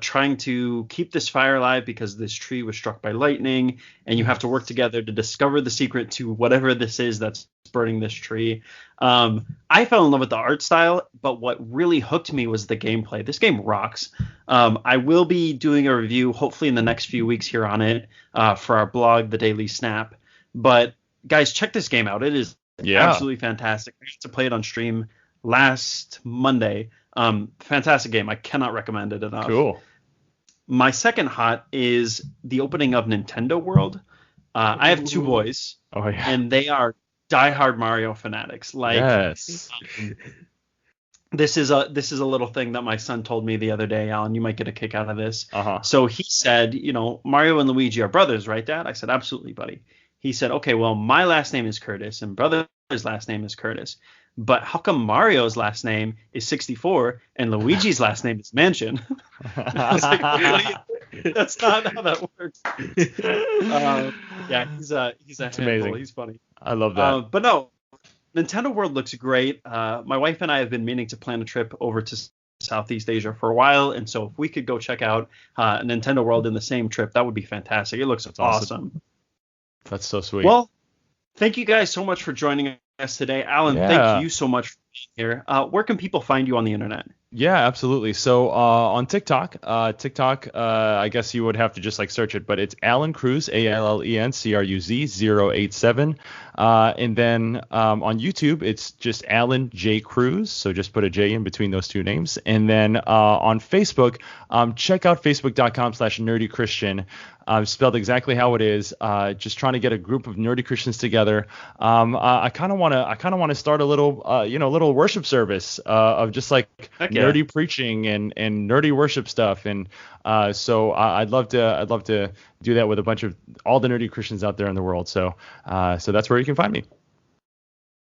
trying to keep this fire alive because this tree was struck by lightning, and you have to work together to discover the secret to whatever this is that's burning this tree. I fell in love with the art style, but what really hooked me was the gameplay. This game rocks. I will be doing a review hopefully in the next few weeks here on it for our blog, The Daily Snap. But guys, check this game out. It is absolutely fantastic. I got to play it on stream last Monday. Fantastic game. I cannot recommend it enough. Cool. My second hot is the opening of Nintendo World. I have 2 boys, and they are diehard Mario fanatics. Like, yes. This is a little thing that my son told me the other day, Alan. You might get a kick out of this. So he said, Mario and Luigi are brothers, right, Dad? I said, absolutely, buddy. He said, okay, well, my last name is Curtis and brother's last name is Curtis. But how come Mario's last name is 64 and Luigi's last name is Mansion? I was like, really? That's not how that works. He's a handful. Amazing. He's funny. I love that. But no, Nintendo World looks great. My wife and I have been meaning to plan a trip over to Southeast Asia for a while, and so if we could go check out Nintendo World in the same trip, that would be fantastic. It looks awesome. That's so sweet. Well, thank you guys so much for joining us today. Alan, thank you so much for being here. Where can people find you on the internet? Yeah, absolutely. So on TikTok, I guess you would have to just like search it, but it's Allen Cruz, ALLENCRUZ 087. And then on YouTube, it's just Allen J. Cruz. So just put a J in between those 2 names. And then on Facebook, check out facebook.com/nerdychristian. Spelled exactly how it is. Just trying to get a group of nerdy Christians together. I kind of want to start a little, little worship service of just like nerdy preaching and nerdy worship stuff. And so I'd love to do that with a bunch of all the nerdy Christians out there in the world. So that's where you can find me.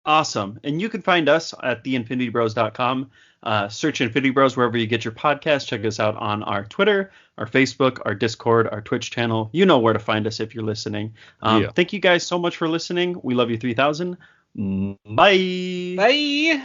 Awesome. And you can find us at theinfinitybros.com. Search Infinity Bros wherever you get your podcast. Check us out on our Twitter, our Facebook, our Discord, our Twitch channel. You know where to find us if you're listening. Thank you guys so much for listening. We love you 3000. Bye. Bye.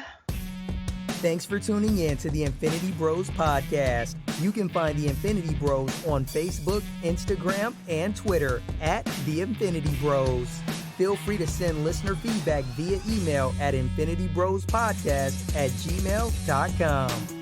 Thanks for tuning in to the Infinity Bros Podcast. You can find the Infinity Bros on Facebook, Instagram, and Twitter at the Infinity Bros. Feel free to send listener feedback via email at infinitybrospodcast@gmail.com.